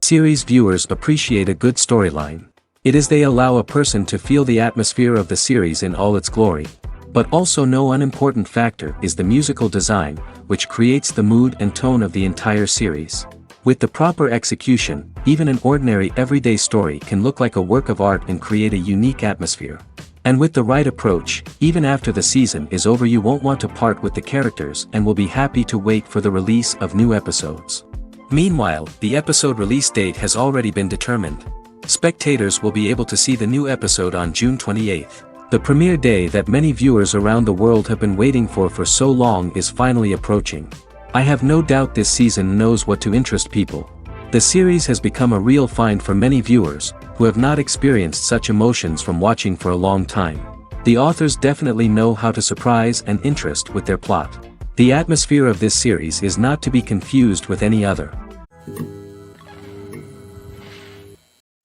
Series viewers appreciate a good storyline. It is they allow a person to feel the atmosphere of the series in all its glory. But also no unimportant factor is the musical design, which creates the mood and tone of the entire series. With the proper execution, even an ordinary everyday story can look like a work of art and create a unique atmosphere. And with the right approach, even after the season is over you won't want to part with the characters and will be happy to wait for the release of new episodes. Meanwhile, the episode release date has already been determined. Spectators will be able to see the new episode on June 28th. The premiere day that many viewers around the world have been waiting for so long is finally approaching. I have no doubt this season knows what to interest people. The series has become a real find for many viewers, who have not experienced such emotions from watching for a long time. The authors definitely know how to surprise and interest with their plot. The atmosphere of this series is not to be confused with any other.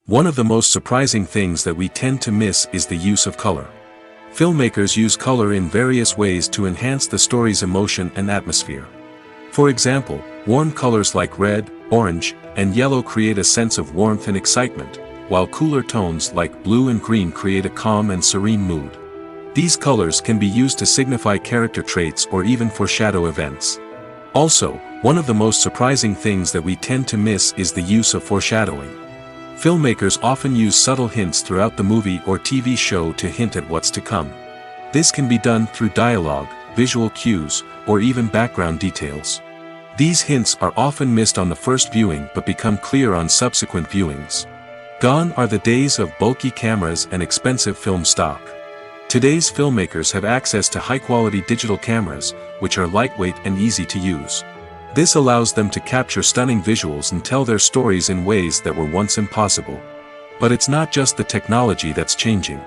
One of the most surprising things that we tend to miss is the use of color. Filmmakers use color in various ways to enhance the story's emotion and atmosphere. For example, warm colors like red, orange, and yellow create a sense of warmth and excitement, while cooler tones like blue and green create a calm and serene mood. These colors can be used to signify character traits or even foreshadow events. Also, one of the most surprising things that we tend to miss is the use of foreshadowing. Filmmakers often use subtle hints throughout the movie or TV show to hint at what's to come. This can be done through dialogue, visual cues, or even background details. These hints are often missed on the first viewing but become clear on subsequent viewings. Gone are the days of bulky cameras and expensive film stock. Today's filmmakers have access to high-quality digital cameras, which are lightweight and easy to use. This allows them to capture stunning visuals and tell their stories in ways that were once impossible. But it's not just the technology that's changing.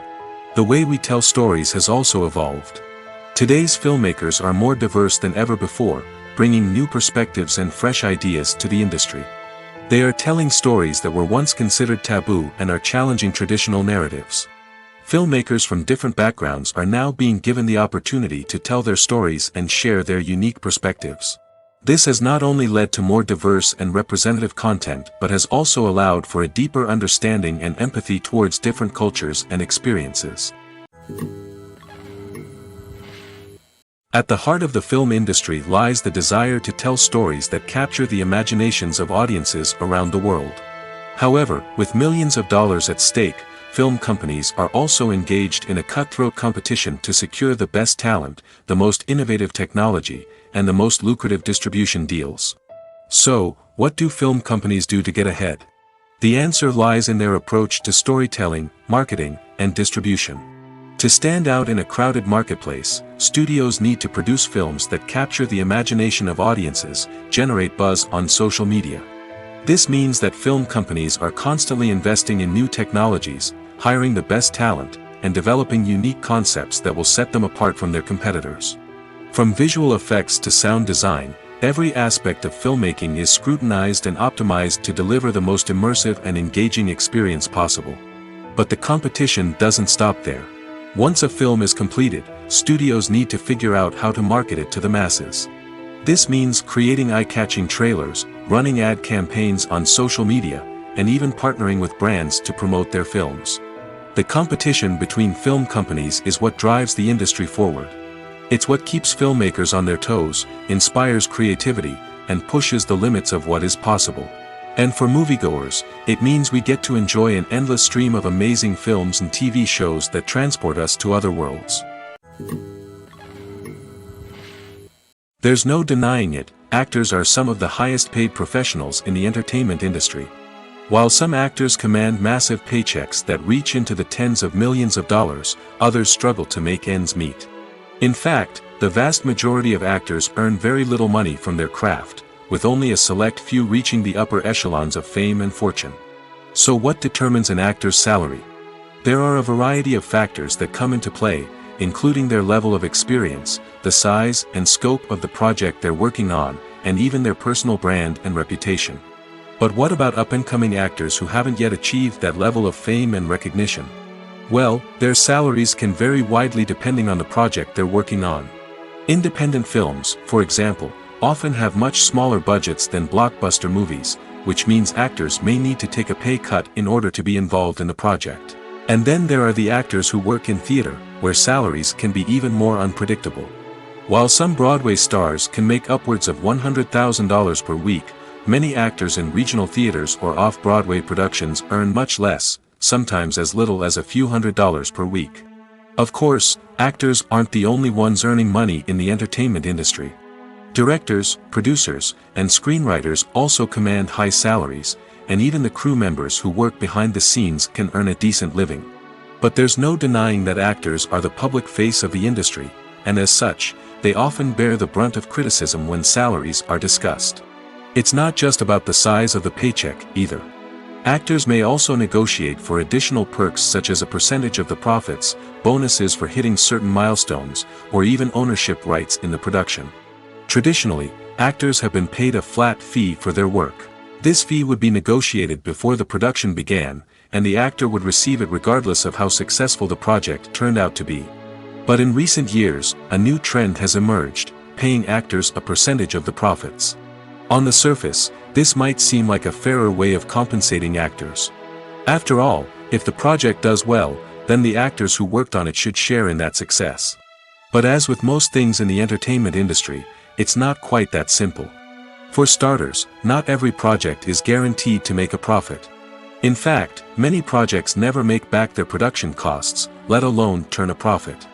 The way we tell stories has also evolved. Today's filmmakers are more diverse than ever before, bringing new perspectives and fresh ideas to the industry. They are telling stories that were once considered taboo and are challenging traditional narratives. Filmmakers from different backgrounds are now being given the opportunity to tell their stories and share their unique perspectives. This has not only led to more diverse and representative content but has also allowed for a deeper understanding and empathy towards different cultures and experiences. At the heart of the film industry lies the desire to tell stories that capture the imaginations of audiences around the world. However, with millions of dollars at stake, film companies are also engaged in a cutthroat competition to secure the best talent, the most innovative technology, and the most lucrative distribution deals. So, what do film companies do to get ahead? The answer lies in their approach to storytelling, marketing, and distribution. To stand out in a crowded marketplace, studios need to produce films that capture the imagination of audiences, generate buzz on social media. This means that film companies are constantly investing in new technologies, hiring the best talent, and developing unique concepts that will set them apart from their competitors. From visual effects to sound design, every aspect of filmmaking is scrutinized and optimized to deliver the most immersive and engaging experience possible. But the competition doesn't stop there. Once a film is completed, studios need to figure out how to market it to the masses. This means creating eye-catching trailers, running ad campaigns on social media, and even partnering with brands to promote their films. The competition between film companies is what drives the industry forward. It's what keeps filmmakers on their toes, inspires creativity, and pushes the limits of what is possible. And for moviegoers, it means we get to enjoy an endless stream of amazing films and TV shows that transport us to other worlds. There's no denying it, actors are some of the highest paid professionals in the entertainment industry. While some actors command massive paychecks that reach into the tens of millions of dollars, others struggle to make ends meet. In fact, the vast majority of actors earn very little money from their craft, with only a select few reaching the upper echelons of fame and fortune. So what determines an actor's salary? There are a variety of factors that come into play, including their level of experience, the size and scope of the project they're working on, and even their personal brand and reputation. But what about up-and-coming actors who haven't yet achieved that level of fame and recognition? Well, their salaries can vary widely depending on the project they're working on. Independent films, for example, often have much smaller budgets than blockbuster movies, which means actors may need to take a pay cut in order to be involved in the project. And then there are the actors who work in theater, where salaries can be even more unpredictable. While some Broadway stars can make upwards of $100,000 per week, many actors in regional theaters or off-Broadway productions earn much less, sometimes as little as a few $100s per week. Of course, actors aren't the only ones earning money in the entertainment industry. Directors, producers, and screenwriters also command high salaries, and even the crew members who work behind the scenes can earn a decent living. But there's no denying that actors are the public face of the industry, and as such, they often bear the brunt of criticism when salaries are discussed. It's not just about the size of the paycheck, either. Actors may also negotiate for additional perks such as a percentage of the profits, bonuses for hitting certain milestones, or even ownership rights in the production. Traditionally, actors have been paid a flat fee for their work. This fee would be negotiated before the production began, and the actor would receive it regardless of how successful the project turned out to be. But in recent years, a new trend has emerged, paying actors a percentage of the profits. On the surface, this might seem like a fairer way of compensating actors. After all, if the project does well, then the actors who worked on it should share in that success. But as with most things in the entertainment industry, it's not quite that simple. For starters, not every project is guaranteed to make a profit. In fact, many projects never make back their production costs, let alone turn a profit.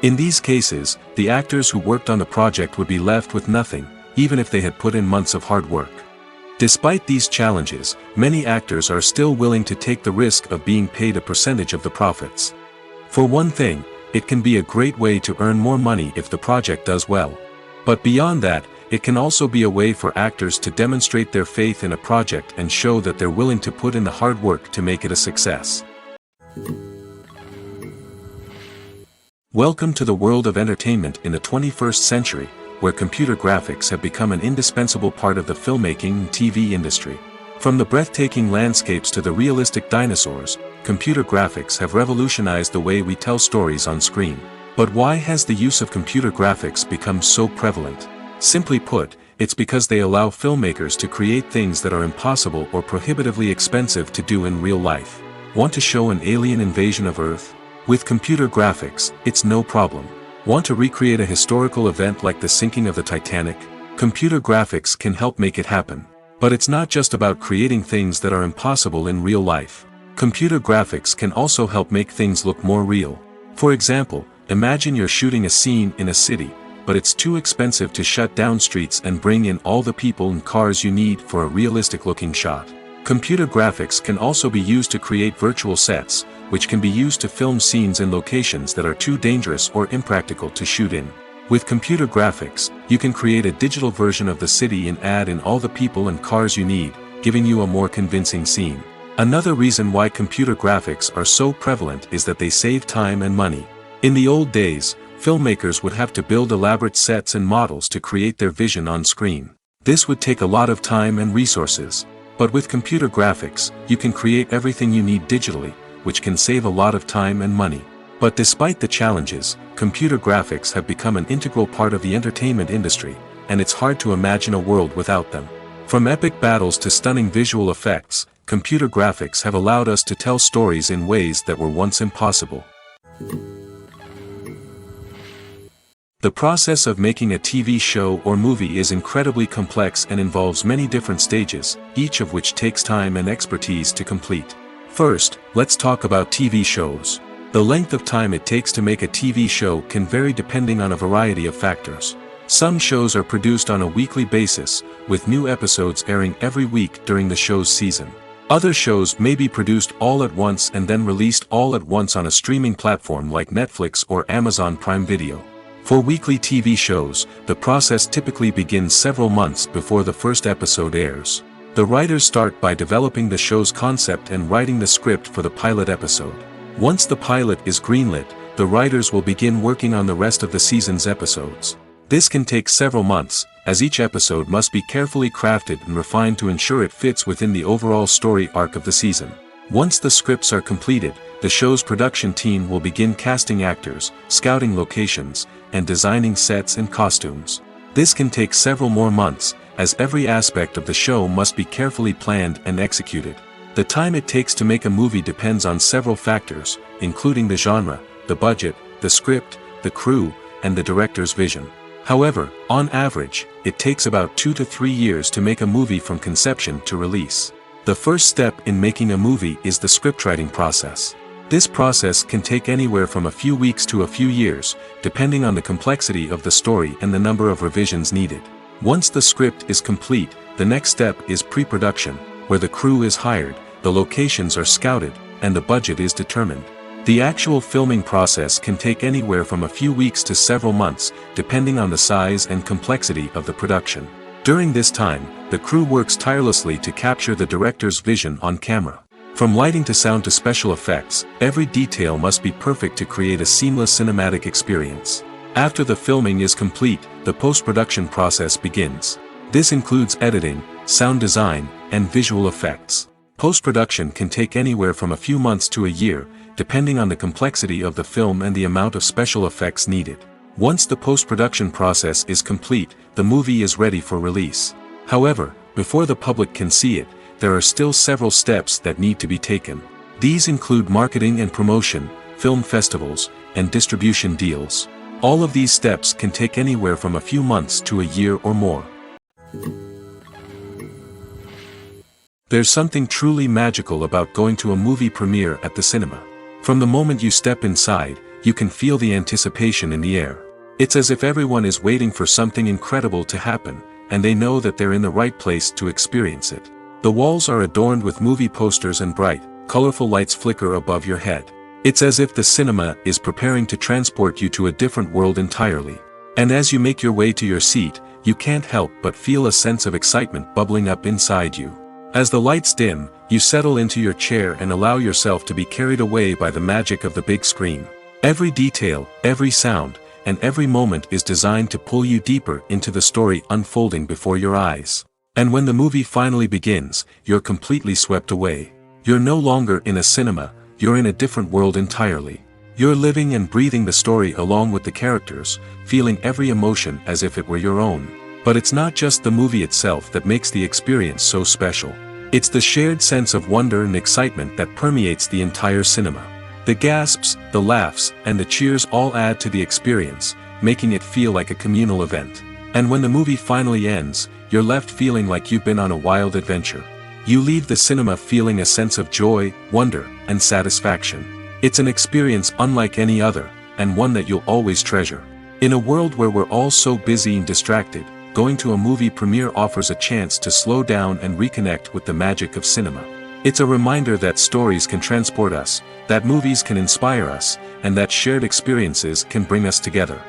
In these cases, the actors who worked on the project would be left with nothing, even if they had put in months of hard work. Despite these challenges, many actors are still willing to take the risk of being paid a percentage of the profits. For one thing, it can be a great way to earn more money if the project does well. But beyond that, it can also be a way for actors to demonstrate their faith in a project and show that they're willing to put in the hard work to make it a success. Welcome to the world of entertainment in the 21st century, where computer graphics have become an indispensable part of the filmmaking and TV industry. From the breathtaking landscapes to the realistic dinosaurs, computer graphics have revolutionized the way we tell stories on screen. But why has the use of computer graphics become so prevalent? Simply put, it's because they allow filmmakers to create things that are impossible or prohibitively expensive to do in real life. Want to show an alien invasion of Earth? With computer graphics, it's no problem. Want to recreate a historical event like the sinking of the Titanic? Computer graphics can help make it happen. But it's not just about creating things that are impossible in real life. Computer graphics can also help make things look more real. For example, imagine you're shooting a scene in a city, but it's too expensive to shut down streets and bring in all the people and cars you need for a realistic-looking shot. Computer graphics can also be used to create virtual sets, which can be used to film scenes in locations that are too dangerous or impractical to shoot in. With computer graphics, you can create a digital version of the city and add in all the people and cars you need, giving you a more convincing scene. Another reason why computer graphics are so prevalent is that they save time and money. In the old days, filmmakers would have to build elaborate sets and models to create their vision on screen. This would take a lot of time and resources. But with computer graphics, you can create everything you need digitally, which can save a lot of time and money. But despite the challenges, computer graphics have become an integral part of the entertainment industry, and it's hard to imagine a world without them. From epic battles to stunning visual effects, computer graphics have allowed us to tell stories in ways that were once impossible. The process of making a TV show or movie is incredibly complex and involves many different stages, each of which takes time and expertise to complete. First, let's talk about TV shows. The length of time it takes to make a TV show can vary depending on a variety of factors. Some shows are produced on a weekly basis, with new episodes airing every week during the show's season. Other shows may be produced all at once and then released all at once on a streaming platform like Netflix or Amazon Prime Video. For weekly TV shows, the process typically begins several months before the first episode airs. The writers start by developing the show's concept and writing the script for the pilot episode. Once the pilot is greenlit, the writers will begin working on the rest of the season's episodes. This can take several months, as each episode must be carefully crafted and refined to ensure it fits within the overall story arc of the season. Once the scripts are completed, the show's production team will begin casting actors, scouting locations, and designing sets and costumes. This can take several more months, as every aspect of the show must be carefully planned and executed. The time it takes to make a movie depends on several factors, including the genre, the budget, the script, the crew, and the director's vision. However, on average, it takes about 2 to 3 years to make a movie from conception to release. The first step in making a movie is the scriptwriting process. This process can take anywhere from a few weeks to a few years, depending on the complexity of the story and the number of revisions needed. Once the script is complete, the next step is pre-production, where the crew is hired, the locations are scouted, and the budget is determined. The actual filming process can take anywhere from a few weeks to several months, depending on the size and complexity of the production. During this time, the crew works tirelessly to capture the director's vision on camera. From lighting to sound to special effects, every detail must be perfect to create a seamless cinematic experience. After the filming is complete, the post-production process begins. This includes editing, sound design, and visual effects. Post-production can take anywhere from a few months to a year, depending on the complexity of the film and the amount of special effects needed. Once the post-production process is complete, the movie is ready for release. However, before the public can see it, there are still several steps that need to be taken. These include marketing and promotion, film festivals, and distribution deals. All of these steps can take anywhere from a few months to a year or more. There's something truly magical about going to a movie premiere at the cinema. From the moment you step inside, you can feel the anticipation in the air. It's as if everyone is waiting for something incredible to happen, and they know that they're in the right place to experience it. The walls are adorned with movie posters and bright, colorful lights flicker above your head. It's as if the cinema is preparing to transport you to a different world entirely. And as you make your way to your seat, you can't help but feel a sense of excitement bubbling up inside you. As the lights dim, you settle into your chair and allow yourself to be carried away by the magic of the big screen. Every detail, every sound, and every moment is designed to pull you deeper into the story unfolding before your eyes. And when the movie finally begins, you're completely swept away. You're no longer in a cinema, you're in a different world entirely. You're living and breathing the story along with the characters, feeling every emotion as if it were your own. But it's not just the movie itself that makes the experience so special. It's the shared sense of wonder and excitement that permeates the entire cinema. The gasps, the laughs, and the cheers all add to the experience, making it feel like a communal event. And when the movie finally ends, you're left feeling like you've been on a wild adventure. You leave the cinema feeling a sense of joy, wonder, and satisfaction. It's an experience unlike any other, and one that you'll always treasure. In a world where we're all so busy and distracted, going to a movie premiere offers a chance to slow down and reconnect with the magic of cinema. It's a reminder that stories can transport us, that movies can inspire us, and that shared experiences can bring us together.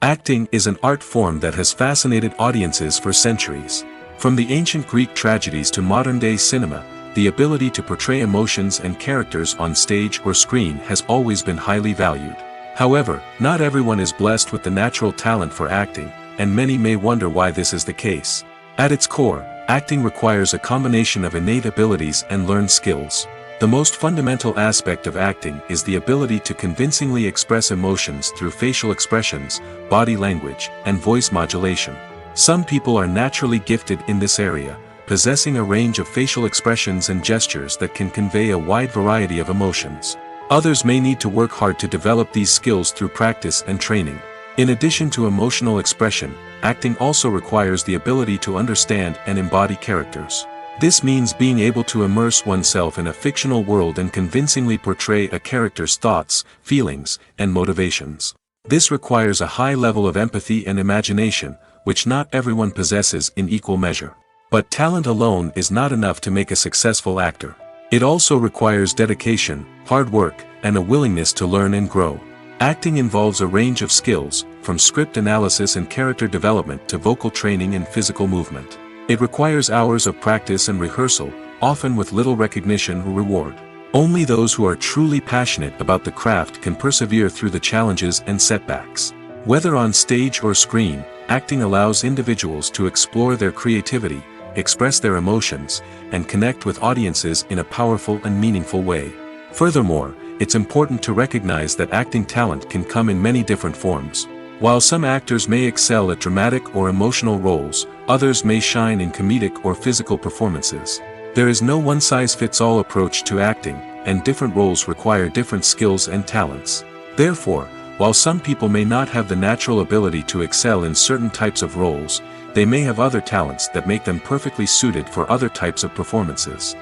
Acting is an art form that has fascinated audiences for centuries. From the ancient Greek tragedies to modern-day cinema, the ability to portray emotions and characters on stage or screen has always been highly valued. However, not everyone is blessed with the natural talent for acting, and many may wonder why this is the case. At its core, acting requires a combination of innate abilities and learned skills. The most fundamental aspect of acting is the ability to convincingly express emotions through facial expressions, body language, and voice modulation. Some people are naturally gifted in this area, possessing a range of facial expressions and gestures that can convey a wide variety of emotions. Others may need to work hard to develop these skills through practice and training. In addition to emotional expression, acting also requires the ability to understand and embody characters. This means being able to immerse oneself in a fictional world and convincingly portray a character's thoughts, feelings, and motivations. This requires a high level of empathy and imagination, which not everyone possesses in equal measure. But talent alone is not enough to make a successful actor. It also requires dedication, hard work, and a willingness to learn and grow. Acting involves a range of skills, from script analysis and character development to vocal training and physical movement. It requires hours of practice and rehearsal, often with little recognition or reward. Only those who are truly passionate about the craft can persevere through the challenges and setbacks. Whether on stage or screen, acting allows individuals to explore their creativity, express their emotions, and connect with audiences in a powerful and meaningful way. Furthermore, it's important to recognize that acting talent can come in many different forms. While some actors may excel at dramatic or emotional roles, others may shine in comedic or physical performances. There is no one-size-fits-all approach to acting, and different roles require different skills and talents. Therefore, while some people may not have the natural ability to excel in certain types of roles, they may have other talents that make them perfectly suited for other types of performances.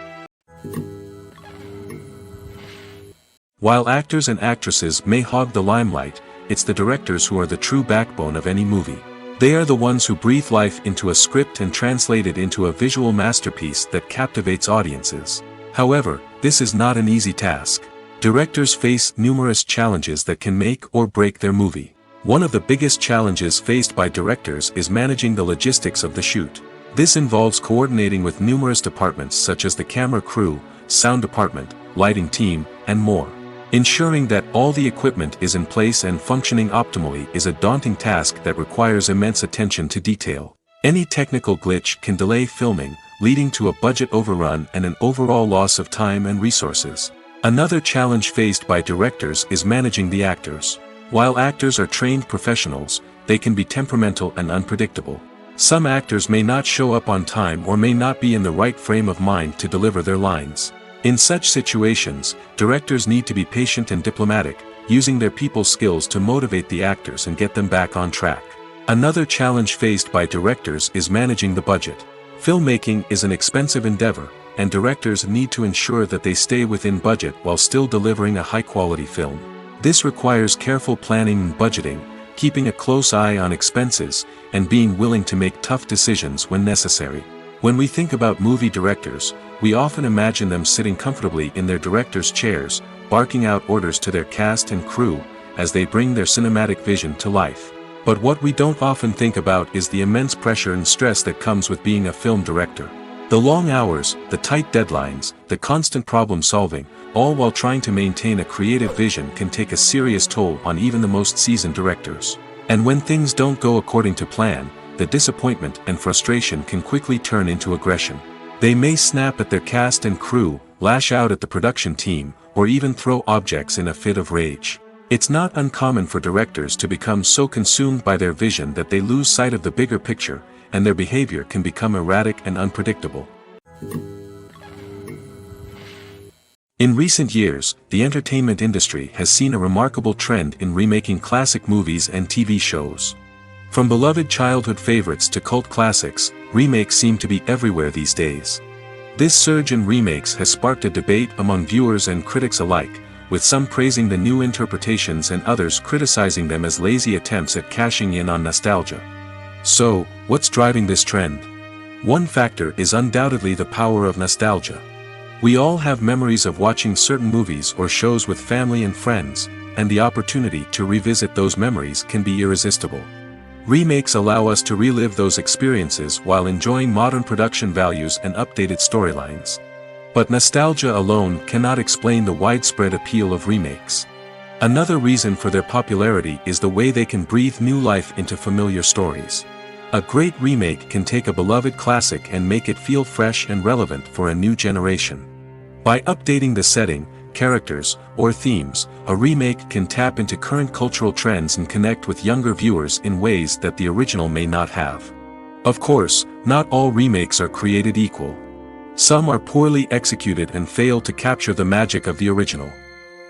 While actors and actresses may hog the limelight, it's the directors who are the true backbone of any movie. They are the ones who breathe life into a script and translate it into a visual masterpiece that captivates audiences. However, this is not an easy task. Directors face numerous challenges that can make or break their movie. One of the biggest challenges faced by directors is managing the logistics of the shoot. This involves coordinating with numerous departments such as the camera crew, sound department, lighting team, and more. Ensuring that all the equipment is in place and functioning optimally is a daunting task that requires immense attention to detail. Any technical glitch can delay filming, leading to a budget overrun and an overall loss of time and resources. Another challenge faced by directors is managing the actors. While actors are trained professionals, they can be temperamental and unpredictable. Some actors may not show up on time or may not be in the right frame of mind to deliver their lines. In such situations, directors need to be patient and diplomatic, using their people skills to motivate the actors and get them back on track. Another challenge faced by directors is managing the budget. Filmmaking is an expensive endeavor, and directors need to ensure that they stay within budget while still delivering a high-quality film. This requires careful planning and budgeting, keeping a close eye on expenses, and being willing to make tough decisions when necessary. When we think about movie directors, we often imagine them sitting comfortably in their director's chairs, barking out orders to their cast and crew, as they bring their cinematic vision to life. But what we don't often think about is the immense pressure and stress that comes with being a film director. The long hours, the tight deadlines, the constant problem solving, all while trying to maintain a creative vision can take a serious toll on even the most seasoned directors. And when things don't go according to plan, the disappointment and frustration can quickly turn into aggression. They may snap at their cast and crew, lash out at the production team, or even throw objects in a fit of rage. It's not uncommon for directors to become so consumed by their vision that they lose sight of the bigger picture, and their behavior can become erratic and unpredictable. In recent years, the entertainment industry has seen a remarkable trend in remaking classic movies and TV shows. From beloved childhood favorites to cult classics, remakes seem to be everywhere these days. This surge in remakes has sparked a debate among viewers and critics alike, with some praising the new interpretations and others criticizing them as lazy attempts at cashing in on nostalgia. So, what's driving this trend? One factor is undoubtedly the power of nostalgia. We all have memories of watching certain movies or shows with family and friends, and the opportunity to revisit those memories can be irresistible. Remakes allow us to relive those experiences while enjoying modern production values and updated storylines. But nostalgia alone cannot explain the widespread appeal of remakes. Another reason for their popularity is the way they can breathe new life into familiar stories. A great remake can take a beloved classic and make it feel fresh and relevant for a new generation. By updating the setting, characters, or themes, a remake can tap into current cultural trends and connect with younger viewers in ways that the original may not have. Of course, not all remakes are created equal. Some are poorly executed and fail to capture the magic of the original.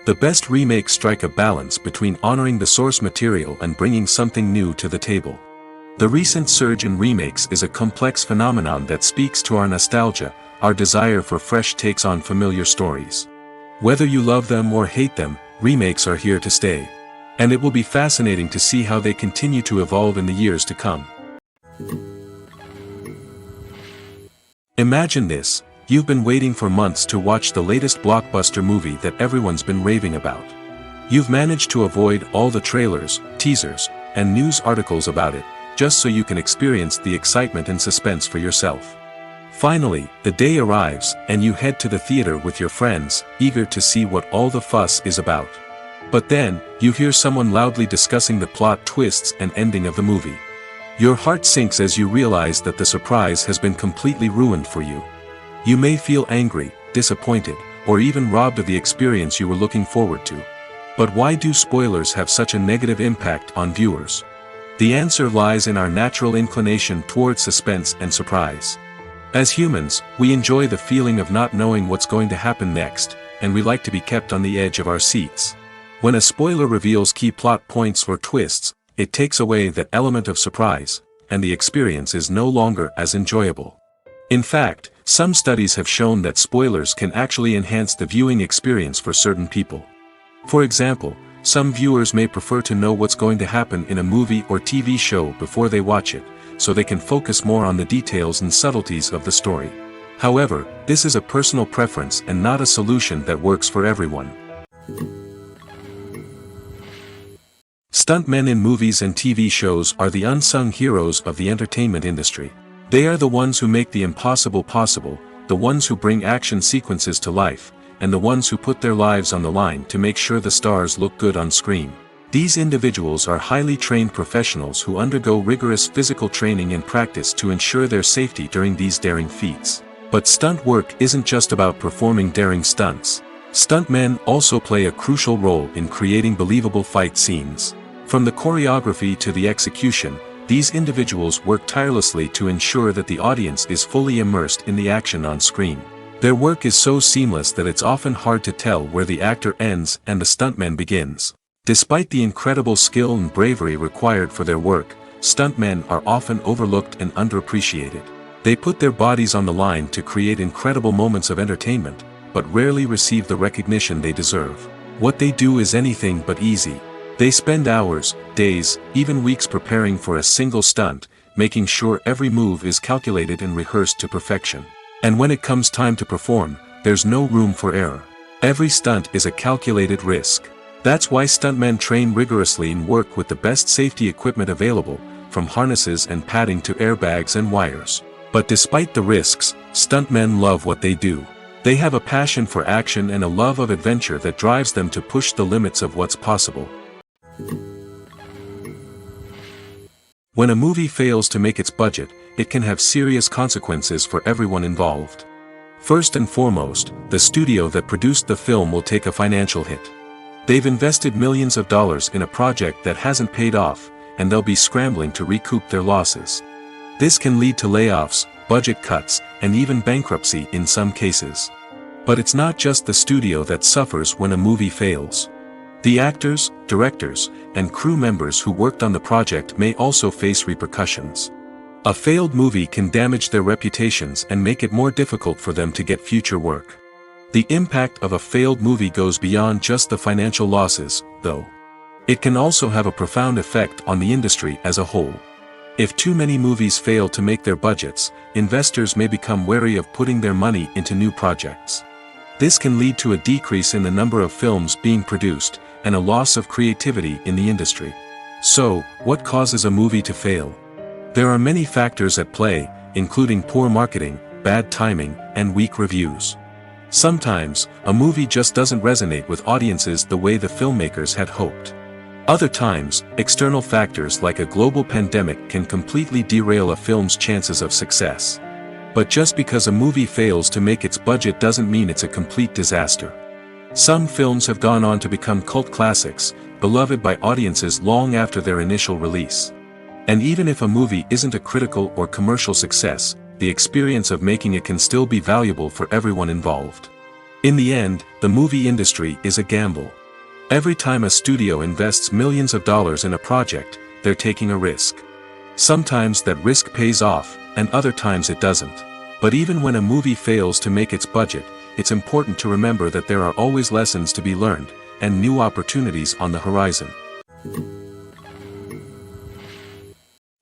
The best remakes strike a balance between honoring the source material and bringing something new to the table. The recent surge in remakes is a complex phenomenon that speaks to our nostalgia, our desire for fresh takes on familiar stories. Whether you love them or hate them, remakes are here to stay. And it will be fascinating to see how they continue to evolve in the years to come. Imagine this: you've been waiting for months to watch the latest blockbuster movie that everyone's been raving about. You've managed to avoid all the trailers, teasers, and news articles about it, just so you can experience the excitement and suspense for yourself. Finally, the day arrives, and you head to the theater with your friends, eager to see what all the fuss is about. But then, you hear someone loudly discussing the plot twists and ending of the movie. Your heart sinks as you realize that the surprise has been completely ruined for you. You may feel angry, disappointed, or even robbed of the experience you were looking forward to. But why do spoilers have such a negative impact on viewers? The answer lies in our natural inclination toward suspense and surprise. As humans, we enjoy the feeling of not knowing what's going to happen next, and we like to be kept on the edge of our seats. When a spoiler reveals key plot points or twists, it takes away that element of surprise, and the experience is no longer as enjoyable. In fact, some studies have shown that spoilers can actually enhance the viewing experience for certain people. For example, some viewers may prefer to know what's going to happen in a movie or TV show before they watch it, so they can focus more on the details and subtleties of the story. However, this is a personal preference and not a solution that works for everyone. Stuntmen in movies and TV shows are the unsung heroes of the entertainment industry. They are the ones who make the impossible possible, the ones who bring action sequences to life, and the ones who put their lives on the line to make sure the stars look good on screen. These individuals are highly trained professionals who undergo rigorous physical training and practice to ensure their safety during these daring feats. But stunt work isn't just about performing daring stunts. Stuntmen also play a crucial role in creating believable fight scenes. From the choreography to the execution, these individuals work tirelessly to ensure that the audience is fully immersed in the action on screen. Their work is so seamless that it's often hard to tell where the actor ends and the stuntman begins. Despite the incredible skill and bravery required for their work, stuntmen are often overlooked and underappreciated. They put their bodies on the line to create incredible moments of entertainment, but rarely receive the recognition they deserve. What they do is anything but easy. They spend hours, days, even weeks preparing for a single stunt, making sure every move is calculated and rehearsed to perfection. And when it comes time to perform, there's no room for error. Every stunt is a calculated risk. That's why stuntmen train rigorously and work with the best safety equipment available, from harnesses and padding to airbags and wires. But despite the risks, stuntmen love what they do. They have a passion for action and a love of adventure that drives them to push the limits of what's possible. When a movie fails to make its budget, it can have serious consequences for everyone involved. First and foremost, the studio that produced the film will take a financial hit. They've invested millions of dollars in a project that hasn't paid off, and they'll be scrambling to recoup their losses. This can lead to layoffs, budget cuts, and even bankruptcy in some cases. But it's not just the studio that suffers when a movie fails. The actors, directors, and crew members who worked on the project may also face repercussions. A failed movie can damage their reputations and make it more difficult for them to get future work. The impact of a failed movie goes beyond just the financial losses, though. It can also have a profound effect on the industry as a whole. If too many movies fail to make their budgets, investors may become wary of putting their money into new projects. This can lead to a decrease in the number of films being produced, and a loss of creativity in the industry. So, what causes a movie to fail? There are many factors at play, including poor marketing, bad timing, and weak reviews. Sometimes, a movie just doesn't resonate with audiences the way the filmmakers had hoped. Other times, external factors like a global pandemic can completely derail a film's chances of success. But just because a movie fails to make its budget doesn't mean it's a complete disaster. Some films have gone on to become cult classics, beloved by audiences long after their initial release. And even if a movie isn't a critical or commercial success, the experience of making it can still be valuable for everyone involved. In the end, the movie industry is a gamble. Every time a studio invests millions of dollars in a project, they're taking a risk. Sometimes that risk pays off, and other times it doesn't. But even when a movie fails to make its budget, it's important to remember that there are always lessons to be learned, and new opportunities on the horizon.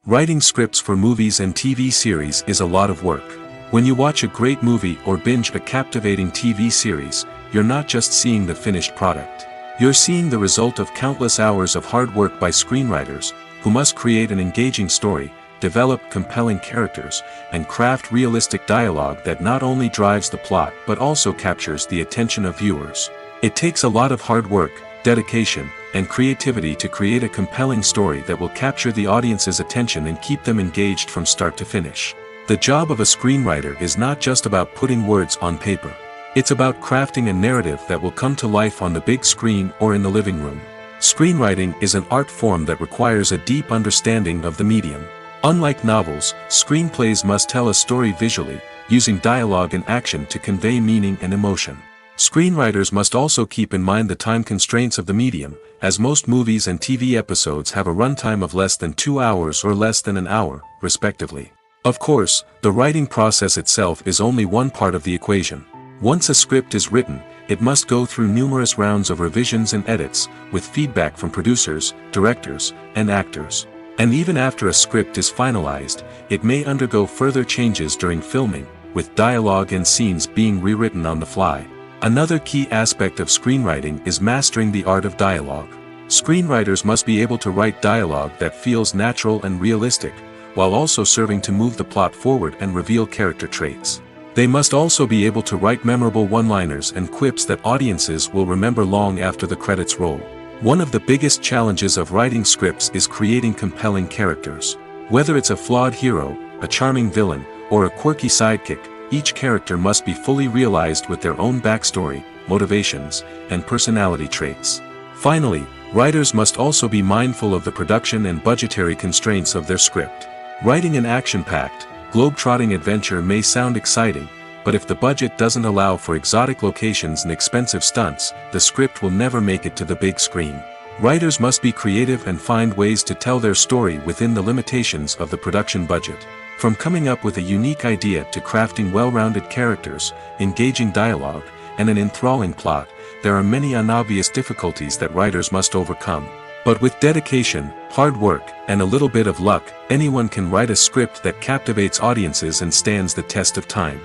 Writing scripts for movies and TV series is a lot of work. When you watch a great movie or binge a captivating TV series, you're not just seeing the finished product. You're seeing the result of countless hours of hard work by screenwriters, who must create an engaging story, develop compelling characters, and craft realistic dialogue that not only drives the plot but also captures the attention of viewers. It takes a lot of hard work, dedication, and creativity to create a compelling story that will capture the audience's attention and keep them engaged from start to finish. The job of a screenwriter is not just about putting words on paper. It's about crafting a narrative that will come to life on the big screen or in the living room. Screenwriting is an art form that requires a deep understanding of the medium. Unlike novels, screenplays must tell a story visually, using dialogue and action to convey meaning and emotion. Screenwriters must also keep in mind the time constraints of the medium, as most movies and TV episodes have a runtime of less than 2 hours or less than an hour, respectively. Of course, the writing process itself is only one part of the equation. Once a script is written, it must go through numerous rounds of revisions and edits, with feedback from producers, directors, and actors. And even after a script is finalized, it may undergo further changes during filming, with dialogue and scenes being rewritten on the fly. Another key aspect of screenwriting is mastering the art of dialogue. Screenwriters must be able to write dialogue that feels natural and realistic, while also serving to move the plot forward and reveal character traits. They must also be able to write memorable one-liners and quips that audiences will remember long after the credits roll. One of the biggest challenges of writing scripts is creating compelling characters. Whether it's a flawed hero, a charming villain, or a quirky sidekick, each character must be fully realized with their own backstory, motivations, and personality traits. Finally, writers must also be mindful of the production and budgetary constraints of their script. Writing an action-packed, globe-trotting adventure may sound exciting, but if the budget doesn't allow for exotic locations and expensive stunts, the script will never make it to the big screen. Writers must be creative and find ways to tell their story within the limitations of the production budget. From coming up with a unique idea to crafting well-rounded characters, engaging dialogue, and an enthralling plot, there are many unobvious difficulties that writers must overcome. But with dedication, hard work, and a little bit of luck, anyone can write a script that captivates audiences and stands the test of time.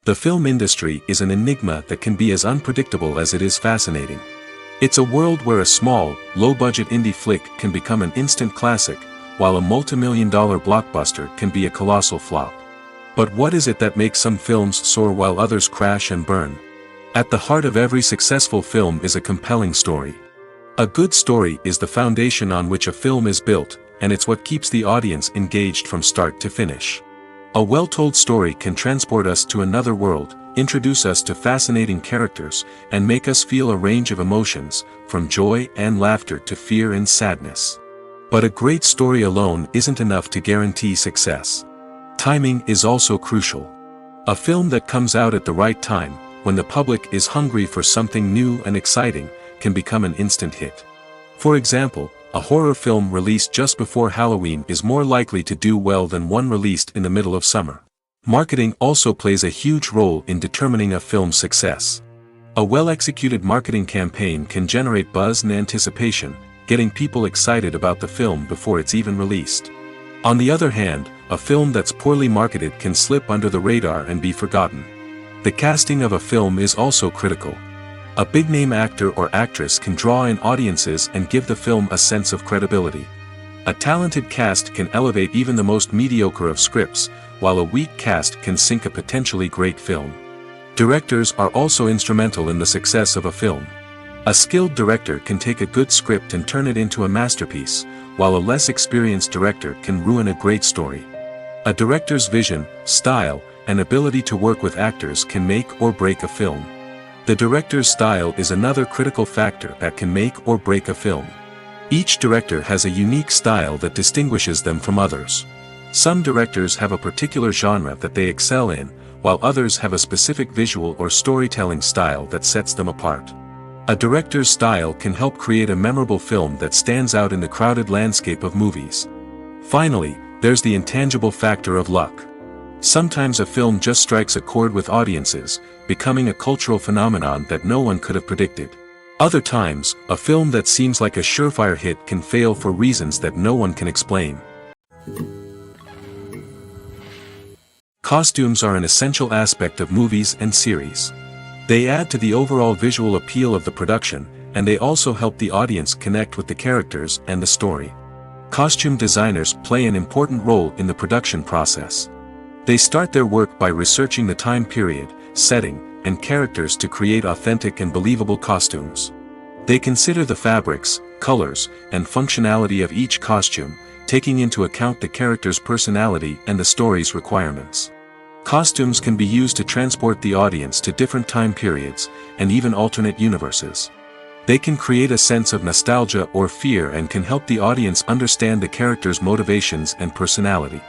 The film industry is an enigma that can be as unpredictable as it is fascinating. It's a world where a small, low-budget indie flick can become an instant classic, while a multi-million-dollar blockbuster can be a colossal flop. But what is it that makes some films soar while others crash and burn? At the heart of every successful film is a compelling story. A good story is the foundation on which a film is built, and it's what keeps the audience engaged from start to finish. A well-told story can transport us to another world, introduce us to fascinating characters, and make us feel a range of emotions, from joy and laughter to fear and sadness. But a great story alone isn't enough to guarantee success. Timing is also crucial. A film that comes out at the right time, when the public is hungry for something new and exciting, can become an instant hit. For example, a horror film released just before Halloween is more likely to do well than one released in the middle of summer. Marketing also plays a huge role in determining a film's success. A well-executed marketing campaign can generate buzz and anticipation, getting people excited about the film before it's even released. On the other hand, a film that's poorly marketed can slip under the radar and be forgotten. The casting of a film is also critical. A big-name actor or actress can draw in audiences and give the film a sense of credibility. A talented cast can elevate even the most mediocre of scripts, while a weak cast can sink a potentially great film. Directors are also instrumental in the success of a film. A skilled director can take a good script and turn it into a masterpiece, while a less experienced director can ruin a great story. A director's vision, style, and ability to work with actors can make or break a film. The director's style is another critical factor that can make or break a film. Each director has a unique style that distinguishes them from others. Some directors have a particular genre that they excel in, while others have a specific visual or storytelling style that sets them apart. A director's style can help create a memorable film that stands out in the crowded landscape of movies. Finally, there's the intangible factor of luck. Sometimes a film just strikes a chord with audiences, becoming a cultural phenomenon that no one could have predicted. Other times, a film that seems like a surefire hit can fail for reasons that no one can explain. Costumes are an essential aspect of movies and series. They add to the overall visual appeal of the production, and they also help the audience connect with the characters and the story. Costume designers play an important role in the production process. They start their work by researching the time period, setting, and characters to create authentic and believable costumes. They consider the fabrics, colors, and functionality of each costume, taking into account the character's personality and the story's requirements. Costumes can be used to transport the audience to different time periods, and even alternate universes. They can create a sense of nostalgia or fear and can help the audience understand the character's motivations and personality.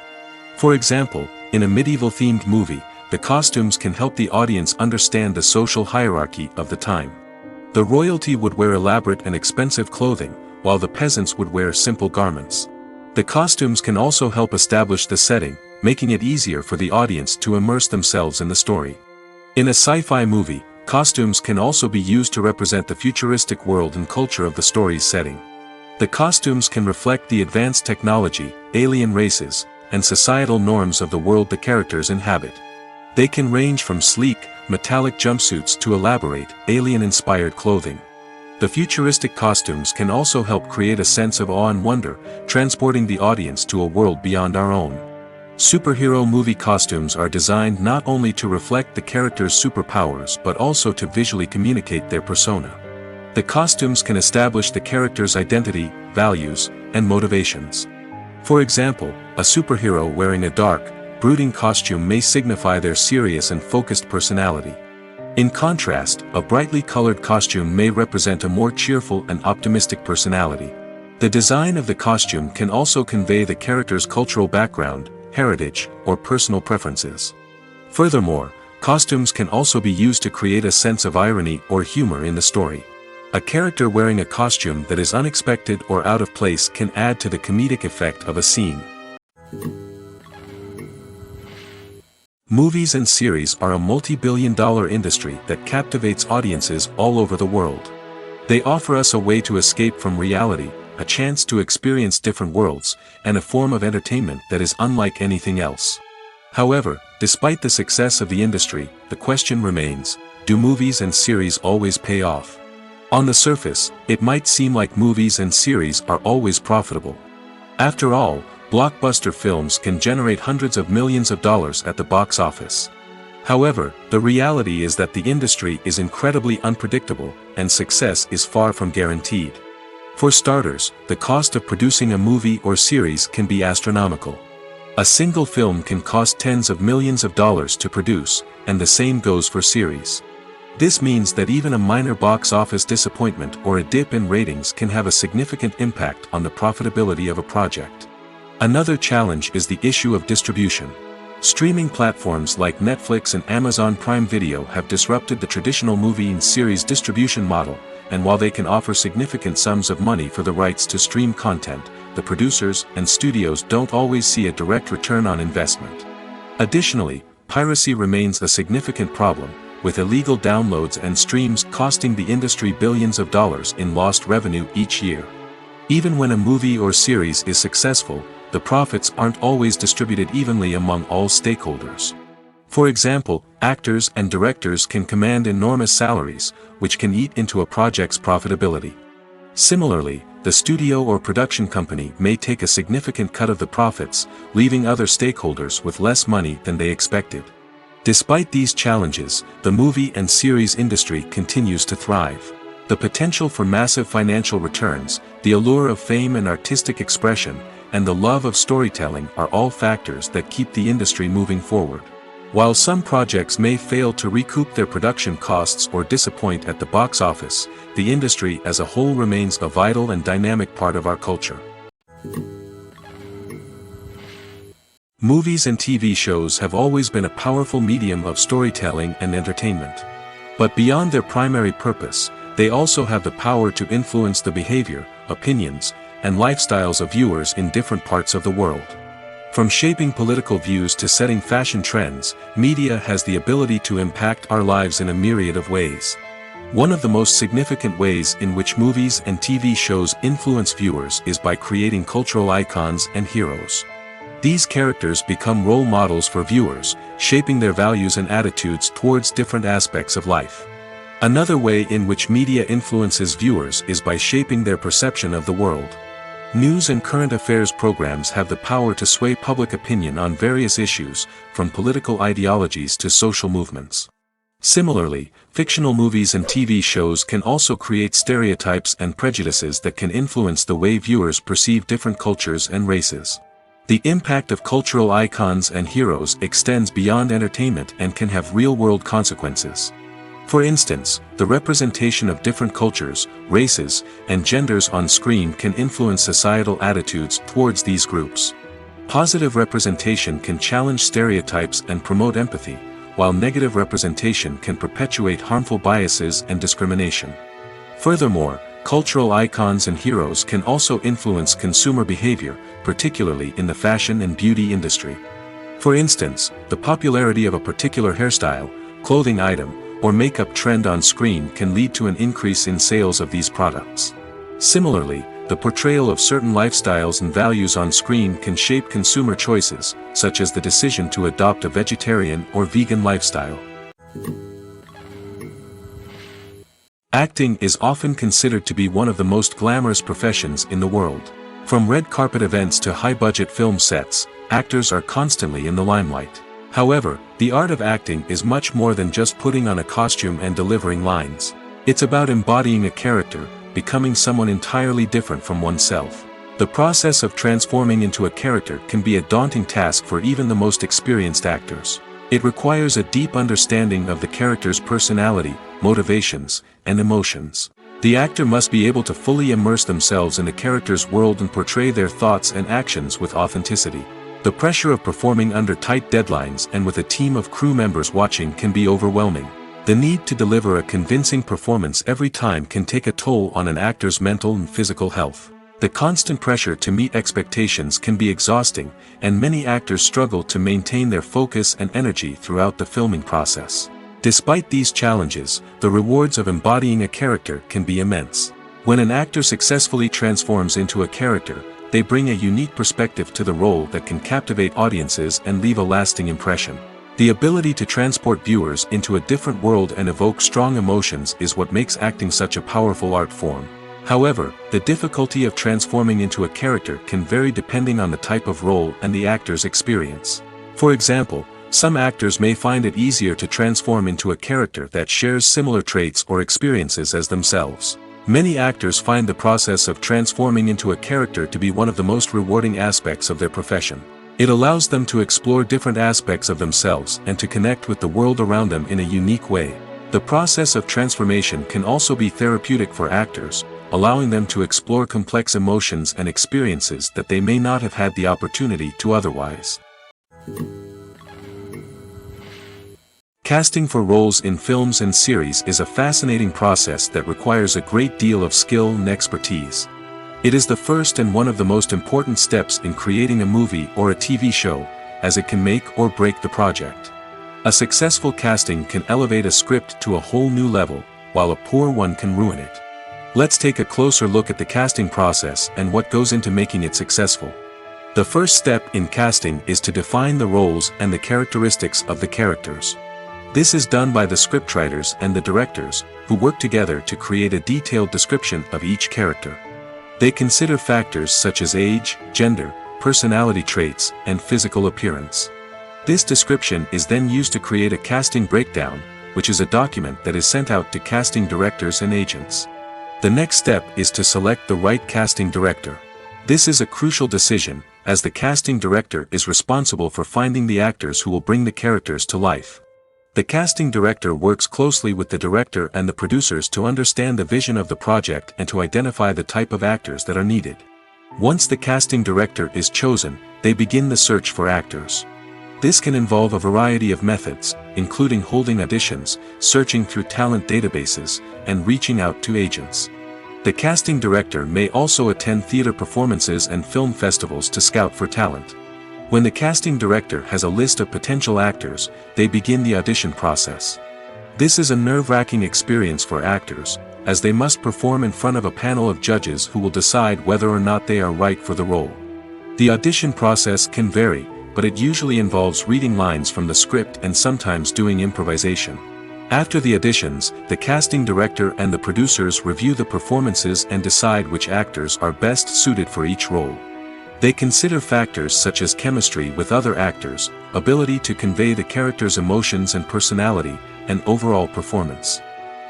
For example, in a medieval-themed movie, the costumes can help the audience understand the social hierarchy of the time. The royalty would wear elaborate and expensive clothing, while the peasants would wear simple garments. The costumes can also help establish the setting, making it easier for the audience to immerse themselves in the story. In a sci-fi movie, costumes can also be used to represent the futuristic world and culture of the story's setting. The costumes can reflect the advanced technology, alien races, and societal norms of the world the characters inhabit. They can range from sleek, metallic jumpsuits to elaborate, alien-inspired clothing. The futuristic costumes can also help create a sense of awe and wonder, transporting the audience to a world beyond our own. Superhero movie costumes are designed not only to reflect the character's superpowers but also to visually communicate their persona. The costumes can establish the character's identity, values, and motivations. For example, a superhero wearing a dark, brooding costume may signify their serious and focused personality. In contrast, a brightly colored costume may represent a more cheerful and optimistic personality. The design of the costume can also convey the character's cultural background, heritage, or personal preferences. Furthermore, costumes can also be used to create a sense of irony or humor in the story. A character wearing a costume that is unexpected or out of place can add to the comedic effect of a scene. Movies and series are a multi-billion-dollar industry that captivates audiences all over the world. They offer us a way to escape from reality, a chance to experience different worlds, and a form of entertainment that is unlike anything else. However, despite the success of the industry, the question remains, do movies and series always pay off? On the surface, it might seem like movies and series are always profitable. After all, blockbuster films can generate hundreds of millions of dollars at the box office. However, the reality is that the industry is incredibly unpredictable, and success is far from guaranteed. For starters, the cost of producing a movie or series can be astronomical. A single film can cost tens of millions of dollars to produce, and the same goes for series. This means that even a minor box office disappointment or a dip in ratings can have a significant impact on the profitability of a project. Another challenge is the issue of distribution. Streaming platforms like Netflix and Amazon Prime Video have disrupted the traditional movie and series distribution model, and while they can offer significant sums of money for the rights to stream content, the producers and studios don't always see a direct return on investment. Additionally, piracy remains a significant problem, with illegal downloads and streams costing the industry billions of dollars in lost revenue each year. Even when a movie or series is successful, the profits aren't always distributed evenly among all stakeholders. For example, actors and directors can command enormous salaries, which can eat into a project's profitability. Similarly, the studio or production company may take a significant cut of the profits, leaving other stakeholders with less money than they expected. Despite these challenges, the movie and series industry continues to thrive. The potential for massive financial returns, the allure of fame and artistic expression, and the love of storytelling are all factors that keep the industry moving forward. While some projects may fail to recoup their production costs or disappoint at the box office, the industry as a whole remains a vital and dynamic part of our culture. Movies and TV shows have always been a powerful medium of storytelling and entertainment. But beyond their primary purpose, they also have the power to influence the behavior, opinions, and lifestyles of viewers in different parts of the world. From shaping political views to setting fashion trends, media has the ability to impact our lives in a myriad of ways. One of the most significant ways in which movies and TV shows influence viewers is by creating cultural icons and heroes. These characters become role models for viewers, shaping their values and attitudes towards different aspects of life. Another way in which media influences viewers is by shaping their perception of the world. News and current affairs programs have the power to sway public opinion on various issues, from political ideologies to social movements. Similarly, fictional movies and TV shows can also create stereotypes and prejudices that can influence the way viewers perceive different cultures and races. The impact of cultural icons and heroes extends beyond entertainment and can have real-world consequences. For instance, the representation of different cultures, races, and genders on screen can influence societal attitudes towards these groups. Positive representation can challenge stereotypes and promote empathy, while negative representation can perpetuate harmful biases and discrimination. Furthermore, cultural icons and heroes can also influence consumer behavior, particularly in the fashion and beauty industry. For instance, the popularity of a particular hairstyle, clothing item, or makeup trend on screen can lead to an increase in sales of these products. Similarly, the portrayal of certain lifestyles and values on screen can shape consumer choices, such as the decision to adopt a vegetarian or vegan lifestyle. Acting is often considered to be one of the most glamorous professions in the world. From red carpet events to high-budget film sets, actors are constantly in the limelight. However, the art of acting is much more than just putting on a costume and delivering lines. It's about embodying a character, becoming someone entirely different from oneself. The process of transforming into a character can be a daunting task for even the most experienced actors. It requires a deep understanding of the character's personality, motivations, and emotions. The actor must be able to fully immerse themselves in the character's world and portray their thoughts and actions with authenticity. The pressure of performing under tight deadlines and with a team of crew members watching can be overwhelming. The need to deliver a convincing performance every time can take a toll on an actor's mental and physical health. The constant pressure to meet expectations can be exhausting, and many actors struggle to maintain their focus and energy throughout the filming process. Despite these challenges, the rewards of embodying a character can be immense. When an actor successfully transforms into a character, they bring a unique perspective to the role that can captivate audiences and leave a lasting impression. The ability to transport viewers into a different world and evoke strong emotions is what makes acting such a powerful art form. However, the difficulty of transforming into a character can vary depending on the type of role and the actor's experience. For example, some actors may find it easier to transform into a character that shares similar traits or experiences as themselves. Many actors find the process of transforming into a character to be one of the most rewarding aspects of their profession. It allows them to explore different aspects of themselves and to connect with the world around them in a unique way. The process of transformation can also be therapeutic for actors, allowing them to explore complex emotions and experiences that they may not have had the opportunity to otherwise. Casting for roles in films and series is a fascinating process that requires a great deal of skill and expertise. It is the first and one of the most important steps in creating a movie or a TV show, as it can make or break the project. A successful casting can elevate a script to a whole new level, while a poor one can ruin it. Let's take a closer look at the casting process and what goes into making it successful. The first step in casting is to define the roles and the characteristics of the characters. This is done by the scriptwriters and the directors, who work together to create a detailed description of each character. They consider factors such as age, gender, personality traits, and physical appearance. This description is then used to create a casting breakdown, which is a document that is sent out to casting directors and agents. The next step is to select the right casting director. This is a crucial decision, as the casting director is responsible for finding the actors who will bring the characters to life. The casting director works closely with the director and the producers to understand the vision of the project and to identify the type of actors that are needed. Once the casting director is chosen, they begin the search for actors. This can involve a variety of methods, including holding auditions, searching through talent databases, and reaching out to agents. The casting director may also attend theater performances and film festivals to scout for talent. When the casting director has a list of potential actors, they begin the audition process. This is a nerve-wracking experience for actors, as they must perform in front of a panel of judges who will decide whether or not they are right for the role. The audition process can vary, but it usually involves reading lines from the script and sometimes doing improvisation. After the auditions, the casting director and the producers review the performances and decide which actors are best suited for each role. They consider factors such as chemistry with other actors, ability to convey the character's emotions and personality, and overall performance.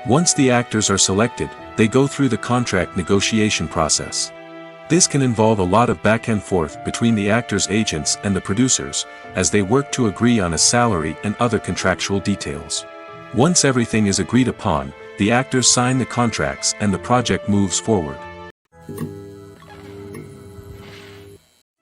Once the actors are selected, they go through the contract negotiation process. This can involve a lot of back and forth between the actors' agents and the producers, as they work to agree on a salary and other contractual details. Once everything is agreed upon, the actors sign the contracts and the project moves forward.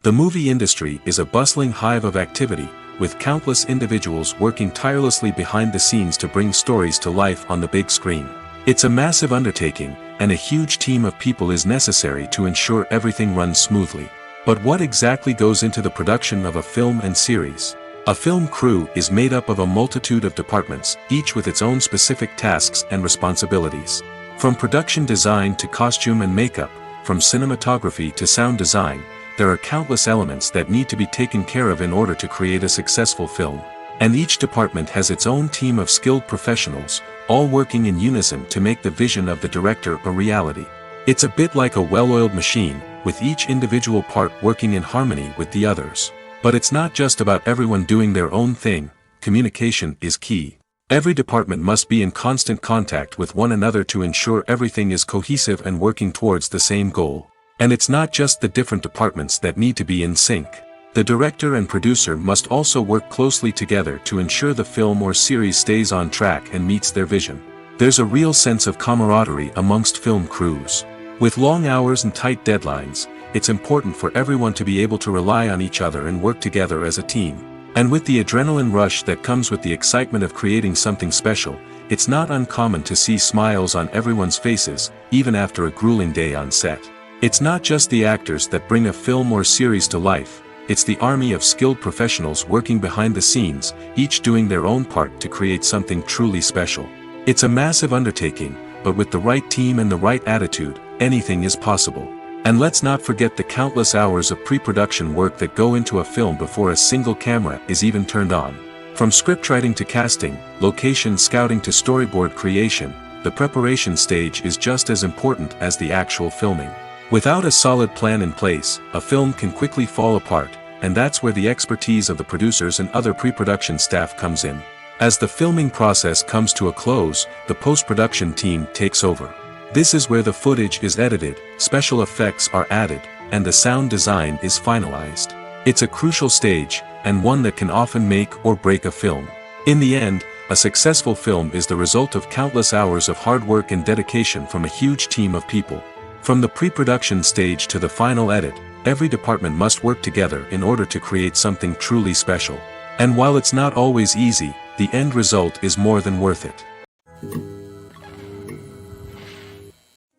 The movie industry is a bustling hive of activity, with countless individuals working tirelessly behind the scenes to bring stories to life on the big screen. It's a massive undertaking, and a huge team of people is necessary to ensure everything runs smoothly. But what exactly goes into the production of a film and series? A film crew is made up of a multitude of departments, each with its own specific tasks and responsibilities. From production design to costume and makeup, from cinematography to sound design, there are countless elements that need to be taken care of in order to create a successful film. And each department has its own team of skilled professionals, all working in unison to make the vision of the director a reality. It's a bit like a well-oiled machine, with each individual part working in harmony with the others. But it's not just about everyone doing their own thing. Communication is key. Every department must be in constant contact with one another to ensure everything is cohesive and working towards the same goal. And it's not just the different departments that need to be in sync. The director and producer must also work closely together to ensure the film or series stays on track and meets their vision. There's a real sense of camaraderie amongst film crews. With long hours and tight deadlines, it's important for everyone to be able to rely on each other and work together as a team. And with the adrenaline rush that comes with the excitement of creating something special, it's not uncommon to see smiles on everyone's faces, even after a grueling day on set. It's not just the actors that bring a film or series to life, it's the army of skilled professionals working behind the scenes, each doing their own part to create something truly special. It's a massive undertaking, but with the right team and the right attitude, anything is possible. And let's not forget the countless hours of pre-production work that go into a film before a single camera is even turned on. From scriptwriting to casting, location scouting to storyboard creation, the preparation stage is just as important as the actual filming. Without a solid plan in place, a film can quickly fall apart, and that's where the expertise of the producers and other pre-production staff comes in. As the filming process comes to a close, the post-production team takes over. This is where the footage is edited, special effects are added, and the sound design is finalized. It's a crucial stage, and one that can often make or break a film. In the end, a successful film is the result of countless hours of hard work and dedication from a huge team of people. From the pre-production stage to the final edit, every department must work together in order to create something truly special. And while it's not always easy, the end result is more than worth it.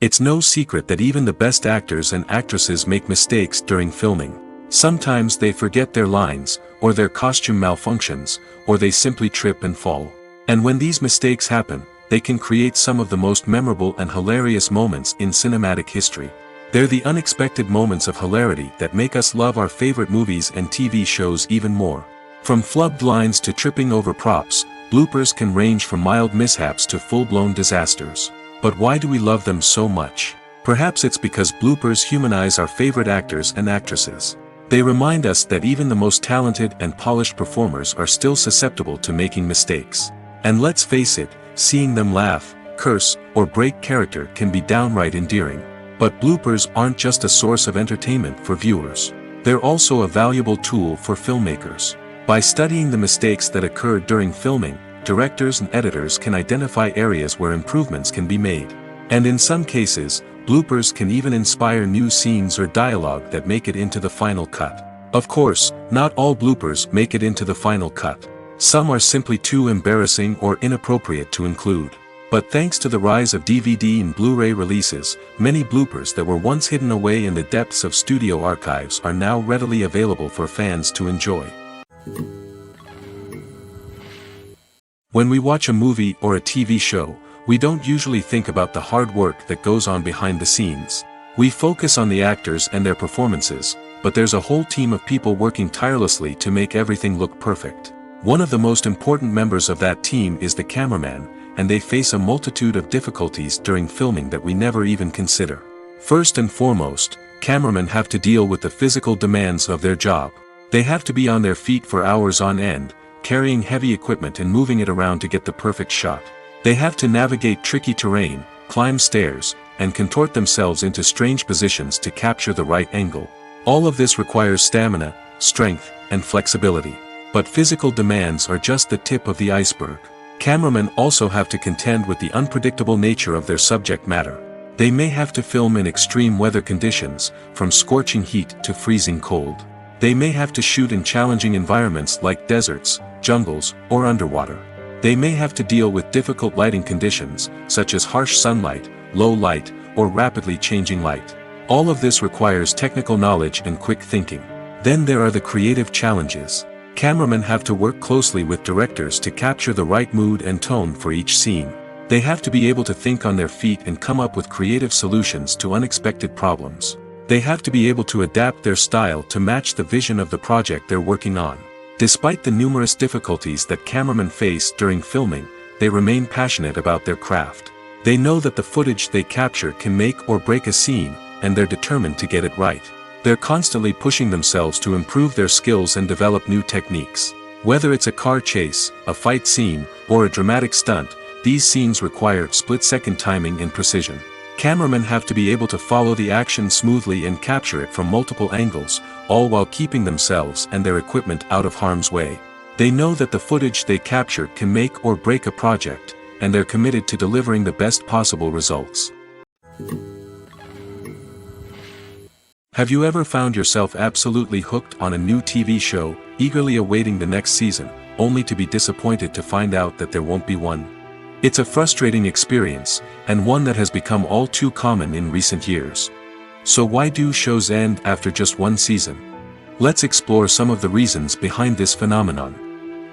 It's no secret that even the best actors and actresses make mistakes during filming. Sometimes they forget their lines, or their costume malfunctions, or they simply trip and fall. And when these mistakes happen, they can create some of the most memorable and hilarious moments in cinematic history. They're the unexpected moments of hilarity that make us love our favorite movies and TV shows even more. From flubbed lines to tripping over props, bloopers can range from mild mishaps to full-blown disasters. But why do we love them so much? Perhaps it's because bloopers humanize our favorite actors and actresses. They remind us that even the most talented and polished performers are still susceptible to making mistakes. And let's face it, seeing them laugh, curse, or break character can be downright endearing. But bloopers aren't just a source of entertainment for viewers. They're also a valuable tool for filmmakers. By studying the mistakes that occurred during filming, directors and editors can identify areas where improvements can be made. And in some cases, bloopers can even inspire new scenes or dialogue that make it into the final cut. Of course, not all bloopers make it into the final cut. Some are simply too embarrassing or inappropriate to include. But thanks to the rise of DVD and Blu-ray releases, many bloopers that were once hidden away in the depths of studio archives are now readily available for fans to enjoy. When we watch a movie or a TV show, we don't usually think about the hard work that goes on behind the scenes. We focus on the actors and their performances, but there's a whole team of people working tirelessly to make everything look perfect. One of the most important members of that team is the cameraman, and they face a multitude of difficulties during filming that we never even consider. First and foremost, cameramen have to deal with the physical demands of their job. They have to be on their feet for hours on end, carrying heavy equipment and moving it around to get the perfect shot. They have to navigate tricky terrain, climb stairs, and contort themselves into strange positions to capture the right angle. All of this requires stamina, strength, and flexibility. But physical demands are just the tip of the iceberg. Cameramen also have to contend with the unpredictable nature of their subject matter. They may have to film in extreme weather conditions, from scorching heat to freezing cold. They may have to shoot in challenging environments like deserts, jungles, or underwater. They may have to deal with difficult lighting conditions, such as harsh sunlight, low light, or rapidly changing light. All of this requires technical knowledge and quick thinking. Then there are the creative challenges. Cameramen have to work closely with directors to capture the right mood and tone for each scene. They have to be able to think on their feet and come up with creative solutions to unexpected problems. They have to be able to adapt their style to match the vision of the project they're working on. Despite the numerous difficulties that cameramen face during filming, they remain passionate about their craft. They know that the footage they capture can make or break a scene, and they're determined to get it right. They're constantly pushing themselves to improve their skills and develop new techniques. Whether it's a car chase, a fight scene, or a dramatic stunt, these scenes require split-second timing and precision. Cameramen have to be able to follow the action smoothly and capture it from multiple angles, all while keeping themselves and their equipment out of harm's way. They know that the footage they capture can make or break a project, and they're committed to delivering the best possible results. Have you ever found yourself absolutely hooked on a new TV show, eagerly awaiting the next season, only to be disappointed to find out that there won't be one? It's a frustrating experience, and one that has become all too common in recent years. So why do shows end after just one season? Let's explore some of the reasons behind this phenomenon.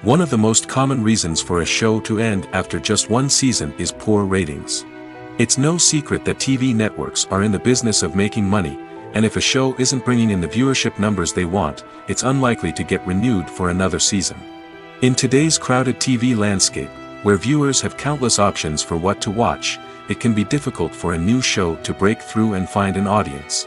One of the most common reasons for a show to end after just one season is poor ratings. It's no secret that TV networks are in the business of making money, and if a show isn't bringing in the viewership numbers they want, it's unlikely to get renewed for another season. In today's crowded TV landscape, where viewers have countless options for what to watch, it can be difficult for a new show to break through and find an audience.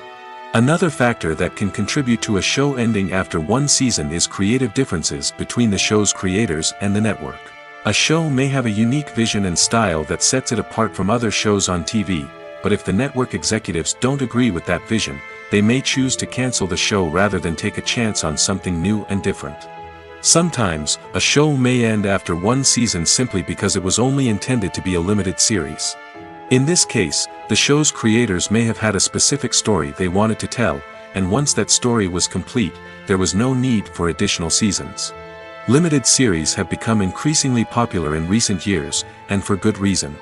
Another factor that can contribute to a show ending after one season is creative differences between the show's creators and the network. A show may have a unique vision and style that sets it apart from other shows on TV, but if the network executives don't agree with that vision, they may choose to cancel the show rather than take a chance on something new and different. Sometimes, a show may end after one season simply because it was only intended to be a limited series. In this case, the show's creators may have had a specific story they wanted to tell, and once that story was complete, there was no need for additional seasons. Limited series have become increasingly popular in recent years, and for good reason.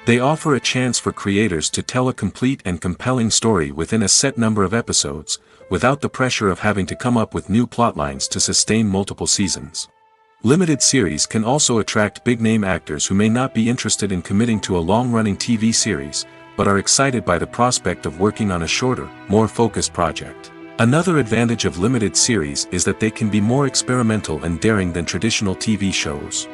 They offer a chance for creators to tell a complete and compelling story within a set number of episodes, without the pressure of having to come up with new plotlines to sustain multiple seasons. Limited series can also attract big-name actors who may not be interested in committing to a long-running TV series, but are excited by the prospect of working on a shorter, more focused project. Another advantage of limited series is that they can be more experimental and daring than traditional TV shows.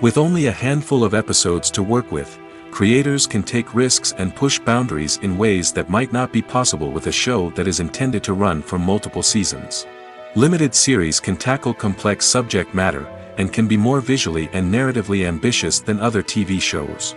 With only a handful of episodes to work with, creators can take risks and push boundaries in ways that might not be possible with a show that is intended to run for multiple seasons. Limited series can tackle complex subject matter, and can be more visually and narratively ambitious than other TV shows.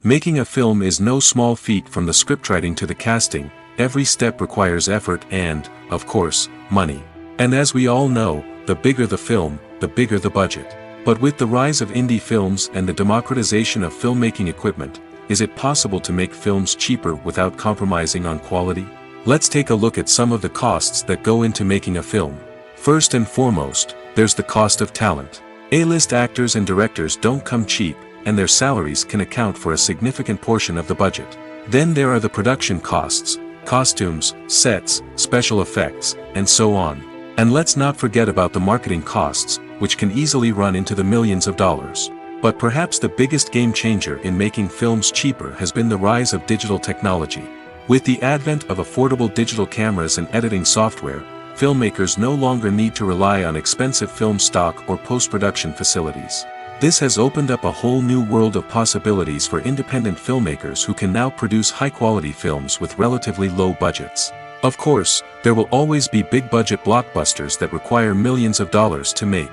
Making a film is no small feat. From the scriptwriting to the casting, every step requires effort and, of course, money. And as we all know, the bigger the film, the bigger the budget. But with the rise of indie films and the democratization of filmmaking equipment, is it possible to make films cheaper without compromising on quality? Let's take a look at some of the costs that go into making a film. First and foremost, there's the cost of talent. A-list actors and directors don't come cheap, and their salaries can account for a significant portion of the budget. Then there are the production costs, costumes, sets, special effects, and so on. And let's not forget about the marketing costs, which can easily run into the millions of dollars. But perhaps the biggest game changer in making films cheaper has been the rise of digital technology. With the advent of affordable digital cameras and editing software, filmmakers no longer need to rely on expensive film stock or post-production facilities. This has opened up a whole new world of possibilities for independent filmmakers who can now produce high-quality films with relatively low budgets. Of course, there will always be big-budget blockbusters that require millions of dollars to make.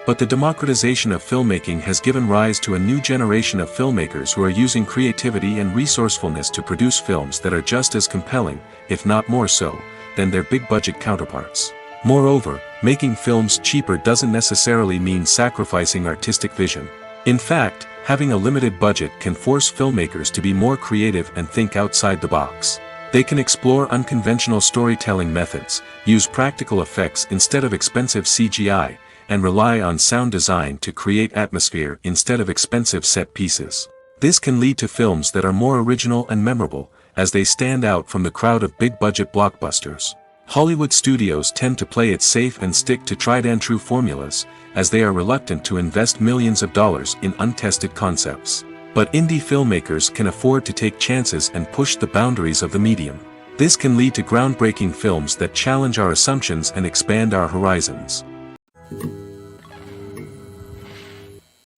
But the democratization of filmmaking has given rise to a new generation of filmmakers who are using creativity and resourcefulness to produce films that are just as compelling, if not more so, than their big-budget counterparts. Moreover, making films cheaper doesn't necessarily mean sacrificing artistic vision. In fact, having a limited budget can force filmmakers to be more creative and think outside the box. They can explore unconventional storytelling methods, use practical effects instead of expensive CGI, and rely on sound design to create atmosphere instead of expensive set pieces. This can lead to films that are more original and memorable, as they stand out from the crowd of big-budget blockbusters. Hollywood studios tend to play it safe and stick to tried-and-true formulas, as they are reluctant to invest millions of dollars in untested concepts. But indie filmmakers can afford to take chances and push the boundaries of the medium. This can lead to groundbreaking films that challenge our assumptions and expand our horizons.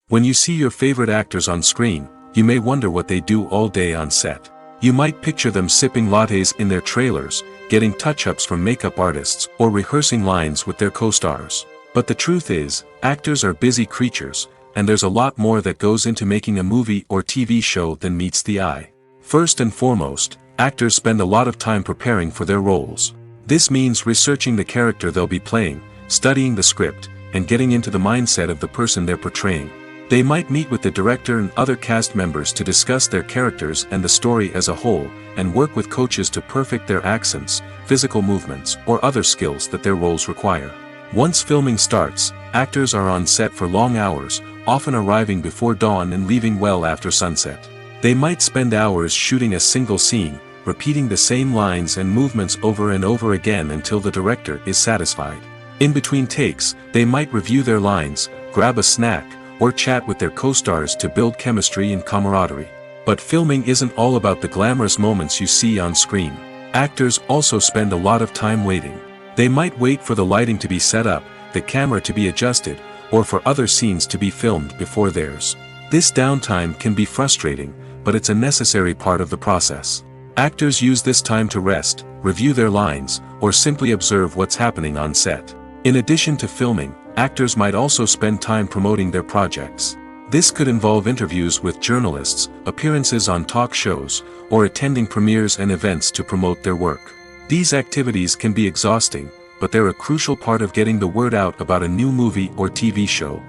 When you see your favorite actors on screen, you may wonder what they do all day on set. You might picture them sipping lattes in their trailers, getting touch-ups from makeup artists, or rehearsing lines with their co-stars. But the truth is, actors are busy creatures, and there's a lot more that goes into making a movie or TV show than meets the eye. First and foremost, actors spend a lot of time preparing for their roles. This means researching the character they'll be playing, studying the script, and getting into the mindset of the person they're portraying. They might meet with the director and other cast members to discuss their characters and the story as a whole, and work with coaches to perfect their accents, physical movements, or other skills that their roles require. Once filming starts, actors are on set for long hours, often arriving before dawn and leaving well after sunset. They might spend hours shooting a single scene, repeating the same lines and movements over and over again until the director is satisfied. In between takes, they might review their lines, grab a snack, or chat with their co-stars to build chemistry and camaraderie. But filming isn't all about the glamorous moments you see on screen. Actors also spend a lot of time waiting. They might wait for the lighting to be set up, the camera to be adjusted, or for other scenes to be filmed before theirs. This downtime can be frustrating, but it's a necessary part of the process. Actors use this time to rest, review their lines, or simply observe what's happening on set. In addition to filming, actors might also spend time promoting their projects. This could involve interviews with journalists, appearances on talk shows, or attending premieres and events to promote their work. These activities can be exhausting, but they're a crucial part of getting the word out about a new movie or TV show.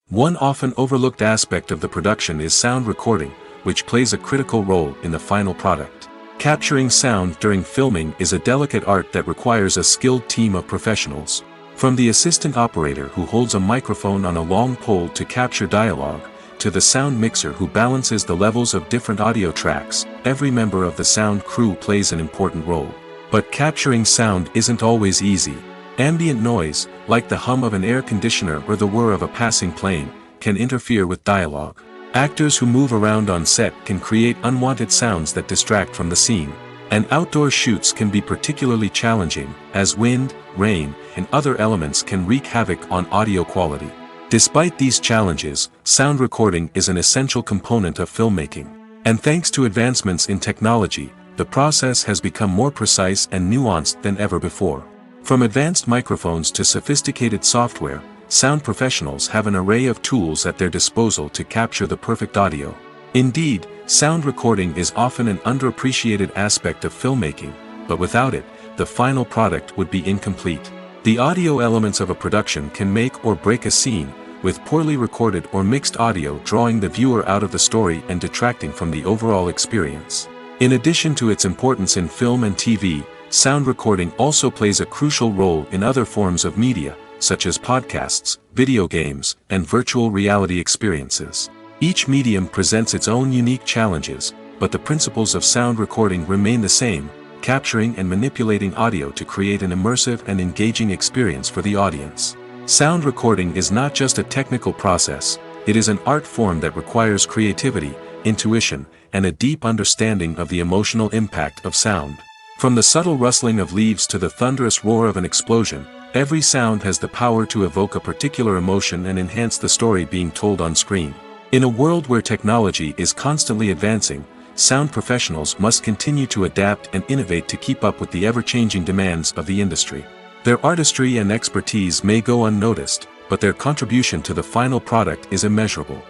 One often overlooked aspect of the production is sound recording, which plays a critical role in the final product. Capturing sound during filming is a delicate art that requires a skilled team of professionals. From the assistant operator who holds a microphone on a long pole to capture dialogue, to the sound mixer who balances the levels of different audio tracks, every member of the sound crew plays an important role. But capturing sound isn't always easy. Ambient noise, like the hum of an air conditioner or the whir of a passing plane, can interfere with dialogue. Actors who move around on set can create unwanted sounds that distract from the scene. And outdoor shoots can be particularly challenging, as wind, rain, and other elements can wreak havoc on audio quality. Despite these challenges, sound recording is an essential component of filmmaking. And thanks to advancements in technology, the process has become more precise and nuanced than ever before. From advanced microphones to sophisticated software, sound professionals have an array of tools at their disposal to capture the perfect audio. Indeed, sound recording is often an underappreciated aspect of filmmaking, but without it, the final product would be incomplete. The audio elements of a production can make or break a scene, with poorly recorded or mixed audio drawing the viewer out of the story and detracting from the overall experience. In addition to its importance in film and TV, sound recording also plays a crucial role in other forms of media, such as podcasts, video games, and virtual reality experiences. Each medium presents its own unique challenges, but the principles of sound recording remain the same, capturing and manipulating audio to create an immersive and engaging experience for the audience. Sound recording is not just a technical process, it is an art form that requires creativity, intuition, and a deep understanding of the emotional impact of sound. From the subtle rustling of leaves to the thunderous roar of an explosion, every sound has the power to evoke a particular emotion and enhance the story being told on screen. In a world where technology is constantly advancing, sound professionals must continue to adapt and innovate to keep up with the ever-changing demands of the industry. Their artistry and expertise may go unnoticed, but their contribution to the final product is immeasurable.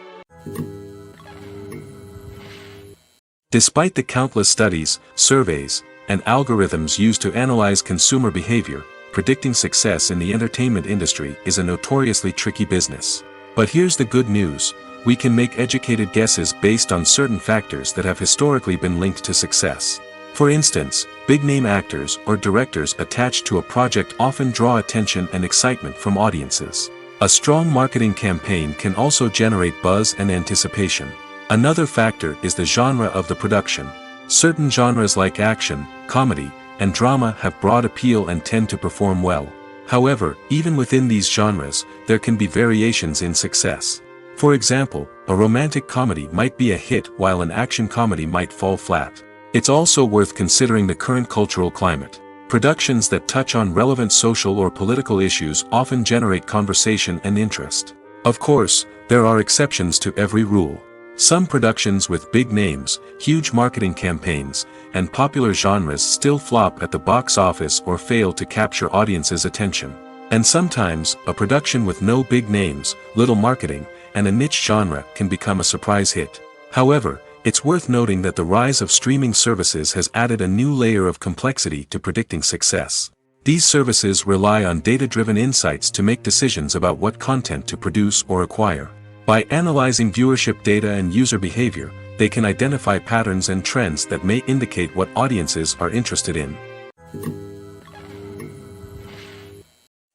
Despite the countless studies, surveys, and algorithms used to analyze consumer behavior, predicting success in the entertainment industry is a notoriously tricky business. But here's the good news: we can make educated guesses based on certain factors that have historically been linked to success. For instance, big-name actors or directors attached to a project often draw attention and excitement from audiences. A strong marketing campaign can also generate buzz and anticipation. Another factor is the genre of the production. Certain genres like action, comedy, and drama have broad appeal and tend to perform well. However, even within these genres, there can be variations in success. For example, a romantic comedy might be a hit while an action comedy might fall flat. It's also worth considering the current cultural climate. Productions that touch on relevant social or political issues often generate conversation and interest. Of course, there are exceptions to every rule. Some productions with big names, huge marketing campaigns, and popular genres still flop at the box office or fail to capture audiences' attention. And sometimes, a production with no big names, little marketing, and a niche genre can become a surprise hit. However, it's worth noting that the rise of streaming services has added a new layer of complexity to predicting success. These services rely on data-driven insights to make decisions about what content to produce or acquire. By analyzing viewership data and user behavior, they can identify patterns and trends that may indicate what audiences are interested in.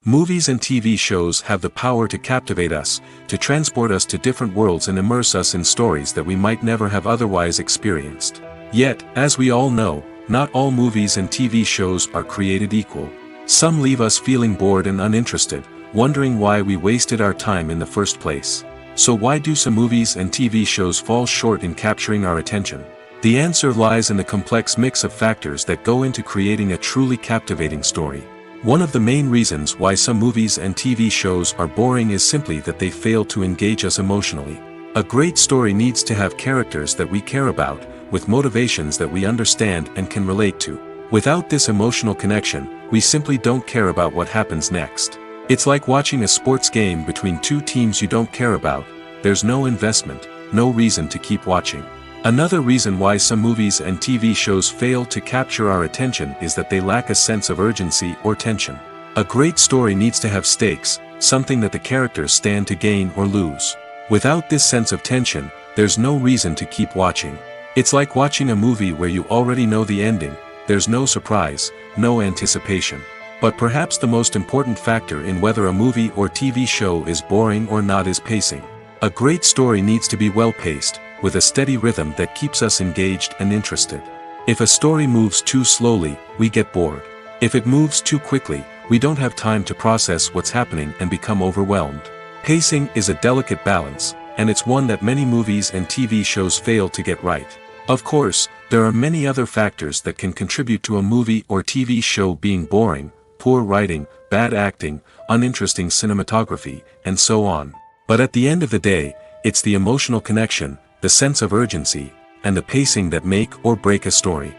Movies and TV shows have the power to captivate us, to transport us to different worlds and immerse us in stories that we might never have otherwise experienced. Yet, as we all know, not all movies and TV shows are created equal. Some leave us feeling bored and uninterested, wondering why we wasted our time in the first place. So why do some movies and TV shows fall short in capturing our attention? The answer lies in the complex mix of factors that go into creating a truly captivating story. One of the main reasons why some movies and TV shows are boring is simply that they fail to engage us emotionally. A great story needs to have characters that we care about, with motivations that we understand and can relate to. Without this emotional connection, we simply don't care about what happens next. It's like watching a sports game between two teams you don't care about. There's no investment, no reason to keep watching. Another reason why some movies and TV shows fail to capture our attention is that they lack a sense of urgency or tension. A great story needs to have stakes, something that the characters stand to gain or lose. Without this sense of tension, there's no reason to keep watching. It's like watching a movie where you already know the ending. There's no surprise, no anticipation. But perhaps the most important factor in whether a movie or TV show is boring or not is pacing. A great story needs to be well-paced, with a steady rhythm that keeps us engaged and interested. If a story moves too slowly, we get bored. If it moves too quickly, we don't have time to process what's happening and become overwhelmed. Pacing is a delicate balance, and it's one that many movies and TV shows fail to get right. Of course, there are many other factors that can contribute to a movie or TV show being boring: poor writing, bad acting, uninteresting cinematography, and so on. But at the end of the day, it's the emotional connection, the sense of urgency, and the pacing that make or break a story.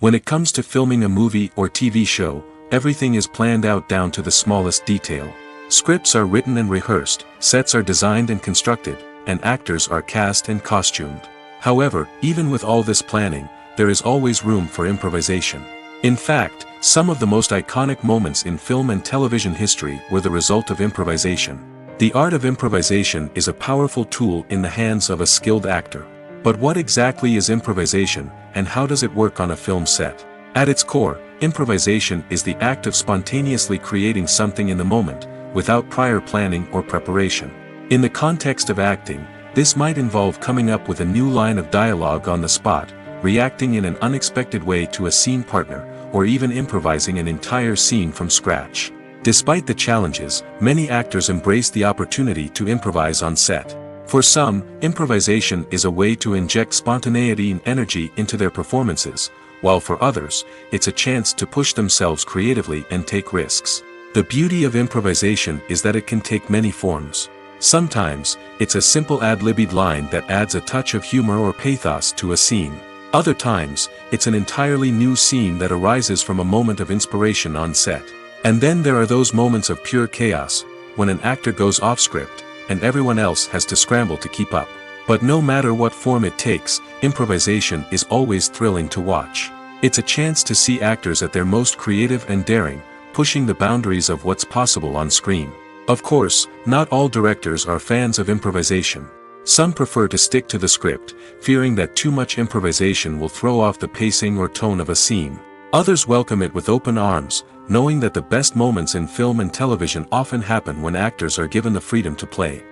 When it comes to filming a movie or TV show, everything is planned out down to the smallest detail. Scripts are written and rehearsed, sets are designed and constructed, and actors are cast and costumed. However, even with all this planning, there is always room for improvisation. In fact, some of the most iconic moments in film and television history were the result of improvisation. The art of improvisation is a powerful tool in the hands of a skilled actor. But what exactly is improvisation, and how does it work on a film set? At its core, improvisation is the act of spontaneously creating something in the moment, without prior planning or preparation. In the context of acting, this might involve coming up with a new line of dialogue on the spot, reacting in an unexpected way to a scene partner, or even improvising an entire scene from scratch. Despite the challenges, many actors embrace the opportunity to improvise on set. For some, improvisation is a way to inject spontaneity and energy into their performances, while for others, it's a chance to push themselves creatively and take risks. The beauty of improvisation is that it can take many forms. Sometimes, it's a simple ad-libbed line that adds a touch of humor or pathos to a scene. Other times, it's an entirely new scene that arises from a moment of inspiration on set. And then there are those moments of pure chaos, when an actor goes off script, and everyone else has to scramble to keep up. But no matter what form it takes, improvisation is always thrilling to watch. It's a chance to see actors at their most creative and daring, pushing the boundaries of what's possible on screen. Of course, not all directors are fans of improvisation. Some prefer to stick to the script, fearing that too much improvisation will throw off the pacing or tone of a scene. Others welcome it with open arms, knowing that the best moments in film and television often happen when actors are given the freedom to play.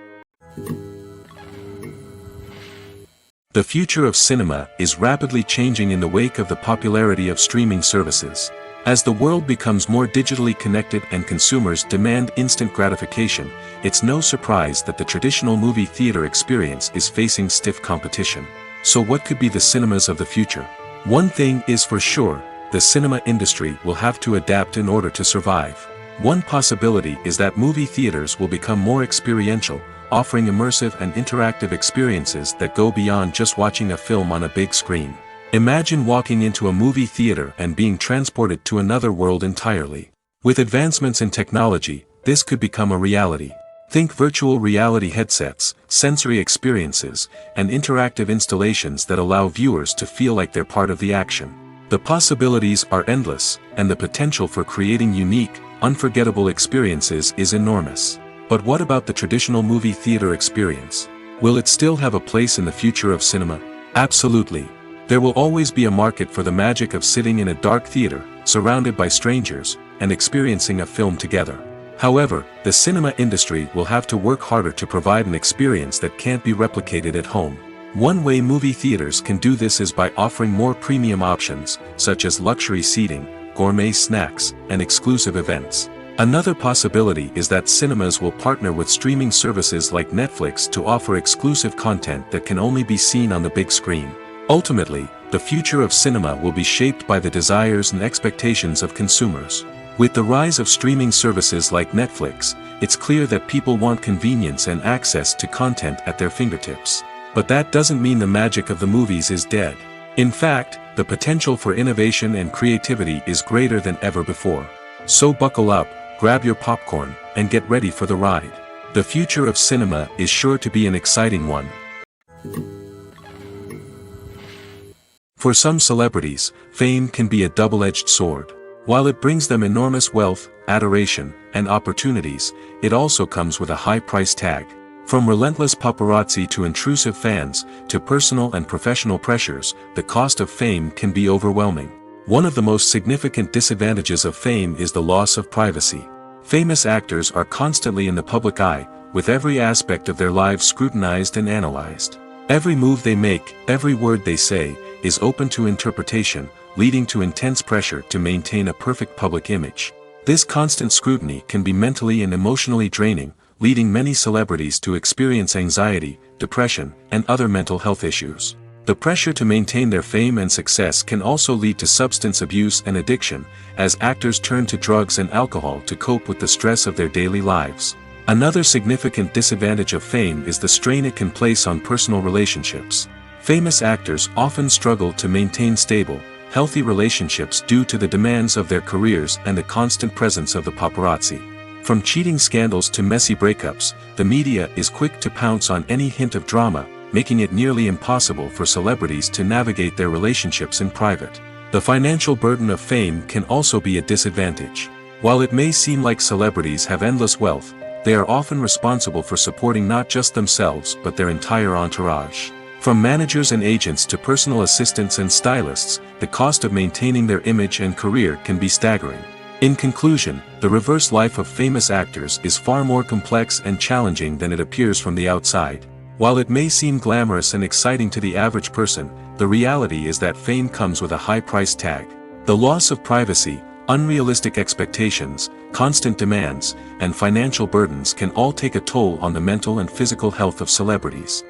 The future of cinema is rapidly changing in the wake of the popularity of streaming services. As the world becomes more digitally connected and consumers demand instant gratification, it's no surprise that the traditional movie theater experience is facing stiff competition. So what could be the cinemas of the future? One thing is for sure, the cinema industry will have to adapt in order to survive. One possibility is that movie theaters will become more experiential, offering immersive and interactive experiences that go beyond just watching a film on a big screen. Imagine walking into a movie theater and being transported to another world entirely. With advancements in technology, this could become a reality. Think virtual reality headsets, sensory experiences, and interactive installations that allow viewers to feel like they're part of the action. The possibilities are endless, and the potential for creating unique, unforgettable experiences is enormous. But what about the traditional movie theater experience? Will it still have a place in the future of cinema? Absolutely. There will always be a market for the magic of sitting in a dark theater, surrounded by strangers, and experiencing a film together. However, the cinema industry will have to work harder to provide an experience that can't be replicated at home. One way movie theaters can do this is by offering more premium options, such as luxury seating, gourmet snacks, and exclusive events. Another possibility is that cinemas will partner with streaming services like Netflix to offer exclusive content that can only be seen on the big screen. Ultimately, the future of cinema will be shaped by the desires and expectations of consumers. With the rise of streaming services like Netflix, it's clear that people want convenience and access to content at their fingertips. But that doesn't mean the magic of the movies is dead. In fact, the potential for innovation and creativity is greater than ever before. So buckle up, grab your popcorn, and get ready for the ride. The future of cinema is sure to be an exciting one. For some celebrities, fame can be a double-edged sword. While it brings them enormous wealth, adoration, and opportunities, it also comes with a high price tag. From relentless paparazzi to intrusive fans, to personal and professional pressures, the cost of fame can be overwhelming. One of the most significant disadvantages of fame is the loss of privacy. Famous actors are constantly in the public eye, with every aspect of their lives scrutinized and analyzed. Every move they make, every word they say, is open to interpretation, leading to intense pressure to maintain a perfect public image. This constant scrutiny can be mentally and emotionally draining, leading many celebrities to experience anxiety, depression, and other mental health issues. The pressure to maintain their fame and success can also lead to substance abuse and addiction, as actors turn to drugs and alcohol to cope with the stress of their daily lives. Another significant disadvantage of fame is the strain it can place on personal relationships. Famous actors often struggle to maintain stable, healthy relationships due to the demands of their careers and the constant presence of the paparazzi. From cheating scandals to messy breakups, the media is quick to pounce on any hint of drama, making it nearly impossible for celebrities to navigate their relationships in private. The financial burden of fame can also be a disadvantage. While it may seem like celebrities have endless wealth, they are often responsible for supporting not just themselves but their entire entourage. From managers and agents to personal assistants and stylists, the cost of maintaining their image and career can be staggering. In conclusion, the reverse life of famous actors is far more complex and challenging than it appears from the outside. While it may seem glamorous and exciting to the average person, the reality is that fame comes with a high price tag. The loss of privacy, unrealistic expectations, constant demands, and financial burdens can all take a toll on the mental and physical health of celebrities.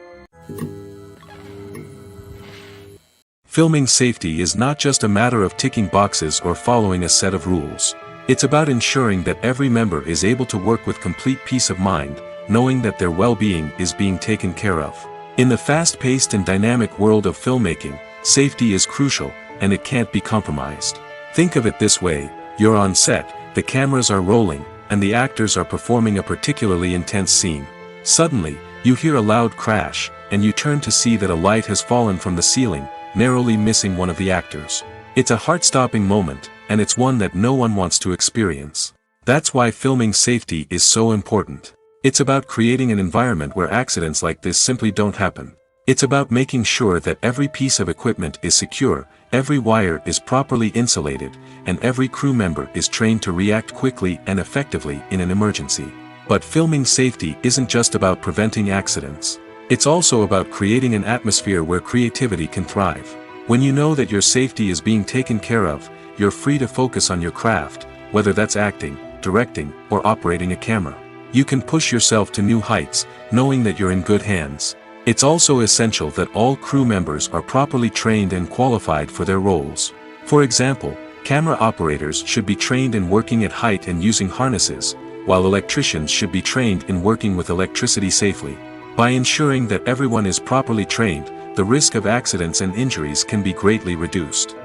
Filming safety is not just a matter of ticking boxes or following a set of rules. It's about ensuring that every member is able to work with complete peace of mind, knowing that their well-being is being taken care of. In the fast-paced and dynamic world of filmmaking, Safety is crucial, and it can't be compromised. Think of it this way: you're on set, the cameras are rolling, and the actors are performing a particularly intense scene. Suddenly, you hear a loud crash, and you turn to see that a light has fallen from the ceiling, narrowly missing one of the actors. It's a heart-stopping moment, and it's one that no one wants to experience. That's why filming safety is so important. It's about creating an environment where accidents like this simply don't happen. It's about making sure that every piece of equipment is secure, every wire is properly insulated, and every crew member is trained to react quickly and effectively in an emergency. But filming safety isn't just about preventing accidents. It's also about creating an atmosphere where creativity can thrive. When you know that your safety is being taken care of, you're free to focus on your craft, whether that's acting, directing, or operating a camera. You can push yourself to new heights, knowing that you're in good hands. It's also essential that all crew members are properly trained and qualified for their roles. For example, camera operators should be trained in working at height and using harnesses, while electricians should be trained in working with electricity safely. By ensuring that everyone is properly trained, the risk of accidents and injuries can be greatly reduced.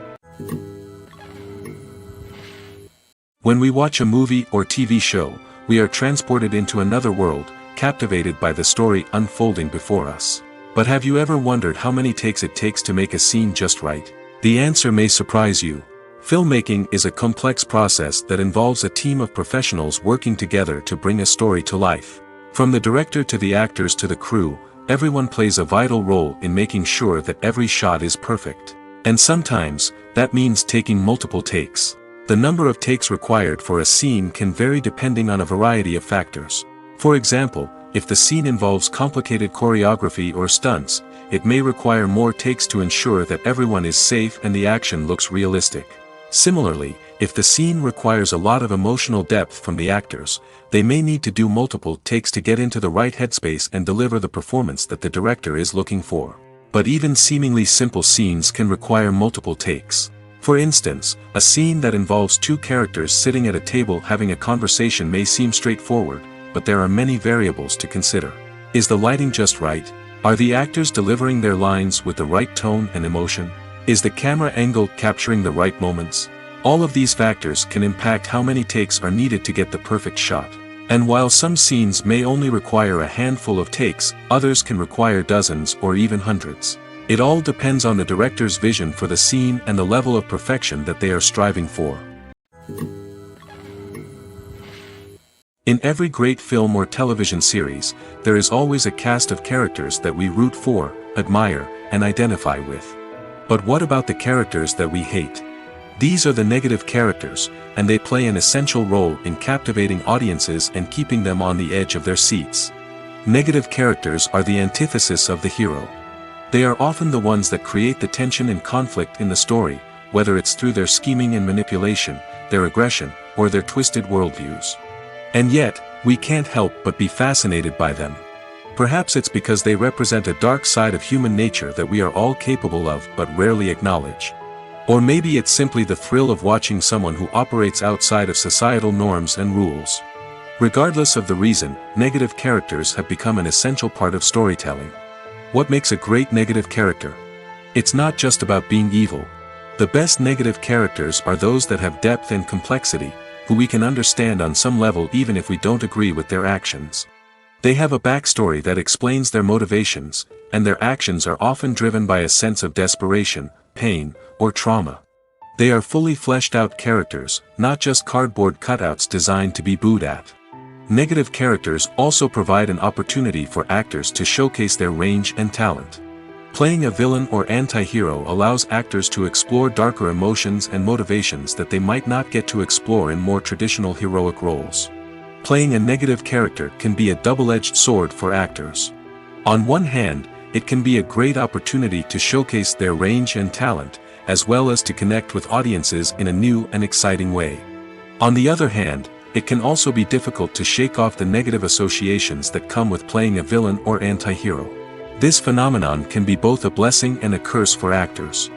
When we watch a movie or TV show, we are transported into another world, captivated by the story unfolding before us. But have you ever wondered how many takes it takes to make a scene just right? The answer may surprise you. Filmmaking is a complex process that involves a team of professionals working together to bring a story to life. From the director to the actors to the crew, everyone plays a vital role in making sure that every shot is perfect. And sometimes, that means taking multiple takes. The number of takes required for a scene can vary depending on a variety of factors. For example, if the scene involves complicated choreography or stunts, it may require more takes to ensure that everyone is safe and the action looks realistic. Similarly, if the scene requires a lot of emotional depth from the actors, they may need to do multiple takes to get into the right headspace and deliver the performance that the director is looking for. But even seemingly simple scenes can require multiple takes. For instance, a scene that involves two characters sitting at a table having a conversation may seem straightforward, but there are many variables to consider. Is the lighting just right? Are the actors delivering their lines with the right tone and emotion? Is the camera angle capturing the right moments? All of these factors can impact how many takes are needed to get the perfect shot. And while some scenes may only require a handful of takes, others can require dozens or even hundreds. It all depends on the director's vision for the scene and the level of perfection that they are striving for. In every great film or television series, there is always a cast of characters that we root for, admire, and identify with. But what about the characters that we hate? These are the negative characters, and they play an essential role in captivating audiences and keeping them on the edge of their seats. Negative characters are the antithesis of the hero. They are often the ones that create the tension and conflict in the story, whether it's through their scheming and manipulation, their aggression, or their twisted worldviews. And yet, we can't help but be fascinated by them. Perhaps it's because they represent a dark side of human nature that we are all capable of but rarely acknowledge. Or maybe it's simply the thrill of watching someone who operates outside of societal norms and rules. Regardless of the reason, negative characters have become an essential part of storytelling. What makes a great negative character? It's not just about being evil. The best negative characters are those that have depth and complexity, who we can understand on some level even if we don't agree with their actions. They have a backstory that explains their motivations, and their actions are often driven by a sense of desperation, pain, or trauma. They are fully fleshed out characters, not just cardboard cutouts designed to be booed at. Negative characters also provide an opportunity for actors to showcase their range and talent. Playing a villain or anti-hero allows actors to explore darker emotions and motivations that they might not get to explore in more traditional heroic roles. Playing a negative character can be a double-edged sword for actors. On one hand, it can be a great opportunity to showcase their range and talent, as well as to connect with audiences in a new and exciting way. On the other hand, it can also be difficult to shake off the negative associations that come with playing a villain or anti-hero. This phenomenon can be both a blessing and a curse for actors.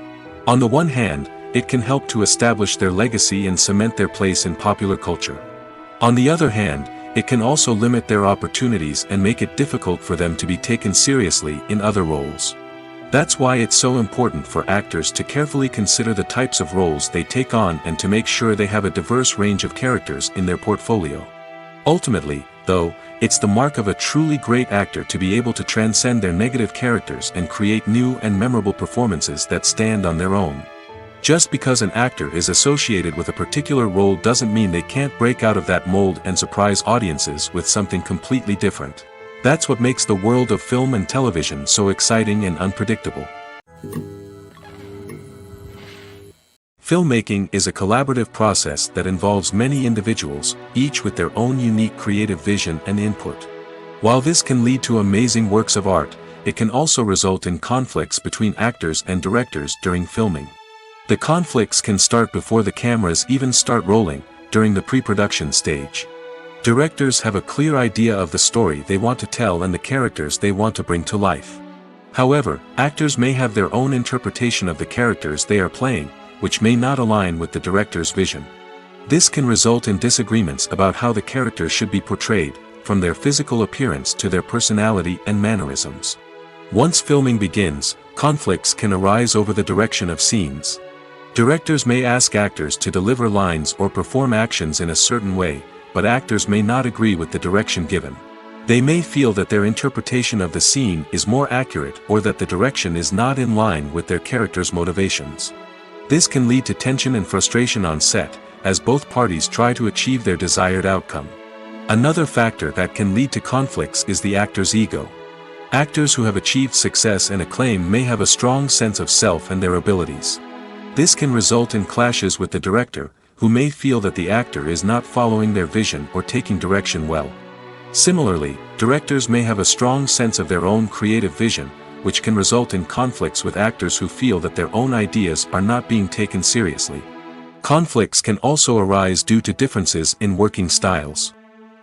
On the one hand, it can help to establish their legacy and cement their place in popular culture. On the other hand, it can also limit their opportunities and make it difficult for them to be taken seriously in other roles. That's why it's so important for actors to carefully consider the types of roles they take on and to make sure they have a diverse range of characters in their portfolio. Ultimately, though, it's the mark of a truly great actor to be able to transcend their negative characters and create new and memorable performances that stand on their own. Just because an actor is associated with a particular role doesn't mean they can't break out of that mold and surprise audiences with something completely different. That's what makes the world of film and television so exciting and unpredictable. Filmmaking is a collaborative process that involves many individuals, each with their own unique creative vision and input. While this can lead to amazing works of art, it can also result in conflicts between actors and directors during filming. The conflicts can start before the cameras even start rolling, during the pre-production stage. Directors have a clear idea of the story they want to tell and the characters they want to bring to life. However, actors may have their own interpretation of the characters they are playing, which may not align with the director's vision. This can result in disagreements about how the characters should be portrayed, from their physical appearance to their personality and mannerisms. Once filming begins, conflicts can arise over the direction of scenes. Directors may ask actors to deliver lines or perform actions in a certain way, but actors may not agree with the direction given. They may feel that their interpretation of the scene is more accurate or that the direction is not in line with their character's motivations. This can lead to tension and frustration on set, as both parties try to achieve their desired outcome. Another factor that can lead to conflicts is the actor's ego. Actors who have achieved success and acclaim may have a strong sense of self and their abilities. This can result in clashes with the director, who may feel that the actor is not following their vision or taking direction well. Similarly, directors may have a strong sense of their own creative vision, which can result in conflicts with actors who feel that their own ideas are not being taken seriously. Conflicts can also arise due to differences in working styles.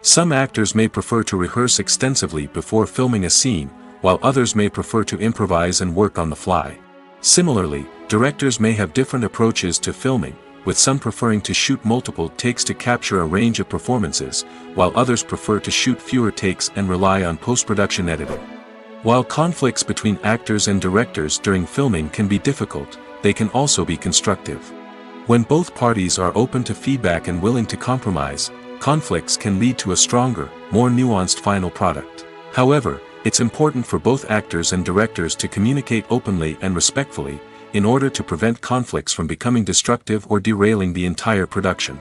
Some actors may prefer to rehearse extensively before filming a scene, while others may prefer to improvise and work on the fly. Similarly, directors may have different approaches to filming, with some preferring to shoot multiple takes to capture a range of performances, while others prefer to shoot fewer takes and rely on post-production editing. While conflicts between actors and directors during filming can be difficult, they can also be constructive. When both parties are open to feedback and willing to compromise, conflicts can lead to a stronger, more nuanced final product. However, it's important for both actors and directors to communicate openly and respectfully, in order to prevent conflicts from becoming destructive or derailing the entire production.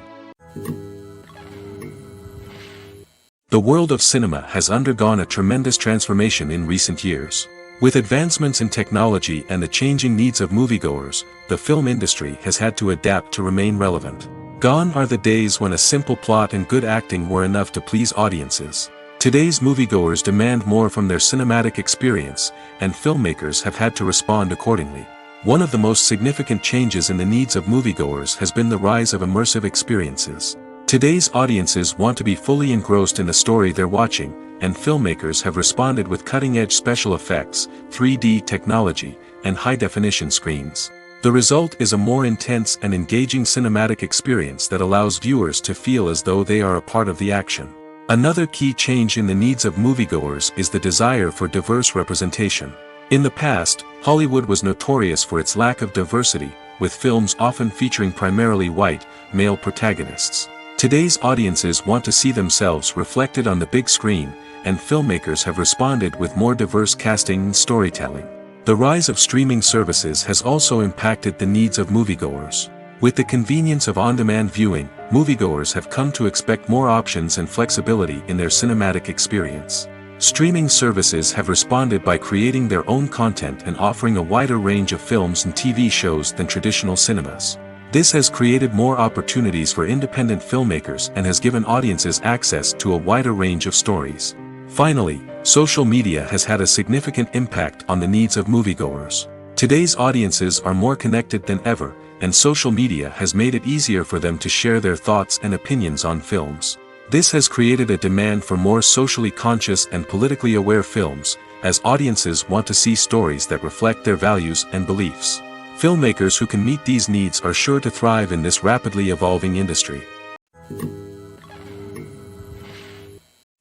The world of cinema has undergone a tremendous transformation in recent years. With advancements in technology and the changing needs of moviegoers, the film industry has had to adapt to remain relevant. Gone are the days when a simple plot and good acting were enough to please audiences. Today's moviegoers demand more from their cinematic experience, and filmmakers have had to respond accordingly. One of the most significant changes in the needs of moviegoers has been the rise of immersive experiences. Today's audiences want to be fully engrossed in the story they're watching, and filmmakers have responded with cutting-edge special effects, 3D technology, and high-definition screens. The result is a more intense and engaging cinematic experience that allows viewers to feel as though they are a part of the action. Another key change in the needs of moviegoers is the desire for diverse representation. In the past, Hollywood was notorious for its lack of diversity, with films often featuring primarily white, male protagonists. Today's audiences want to see themselves reflected on the big screen, and filmmakers have responded with more diverse casting and storytelling. The rise of streaming services has also impacted the needs of moviegoers. With the convenience of on-demand viewing, moviegoers have come to expect more options and flexibility in their cinematic experience. Streaming services have responded by creating their own content and offering a wider range of films and TV shows than traditional cinemas. This has created more opportunities for independent filmmakers and has given audiences access to a wider range of stories. Finally, social media has had a significant impact on the needs of moviegoers. Today's audiences are more connected than ever, and social media has made it easier for them to share their thoughts and opinions on films. This has created a demand for more socially conscious and politically aware films, as audiences want to see stories that reflect their values and beliefs. Filmmakers who can meet these needs are sure to thrive in this rapidly evolving industry.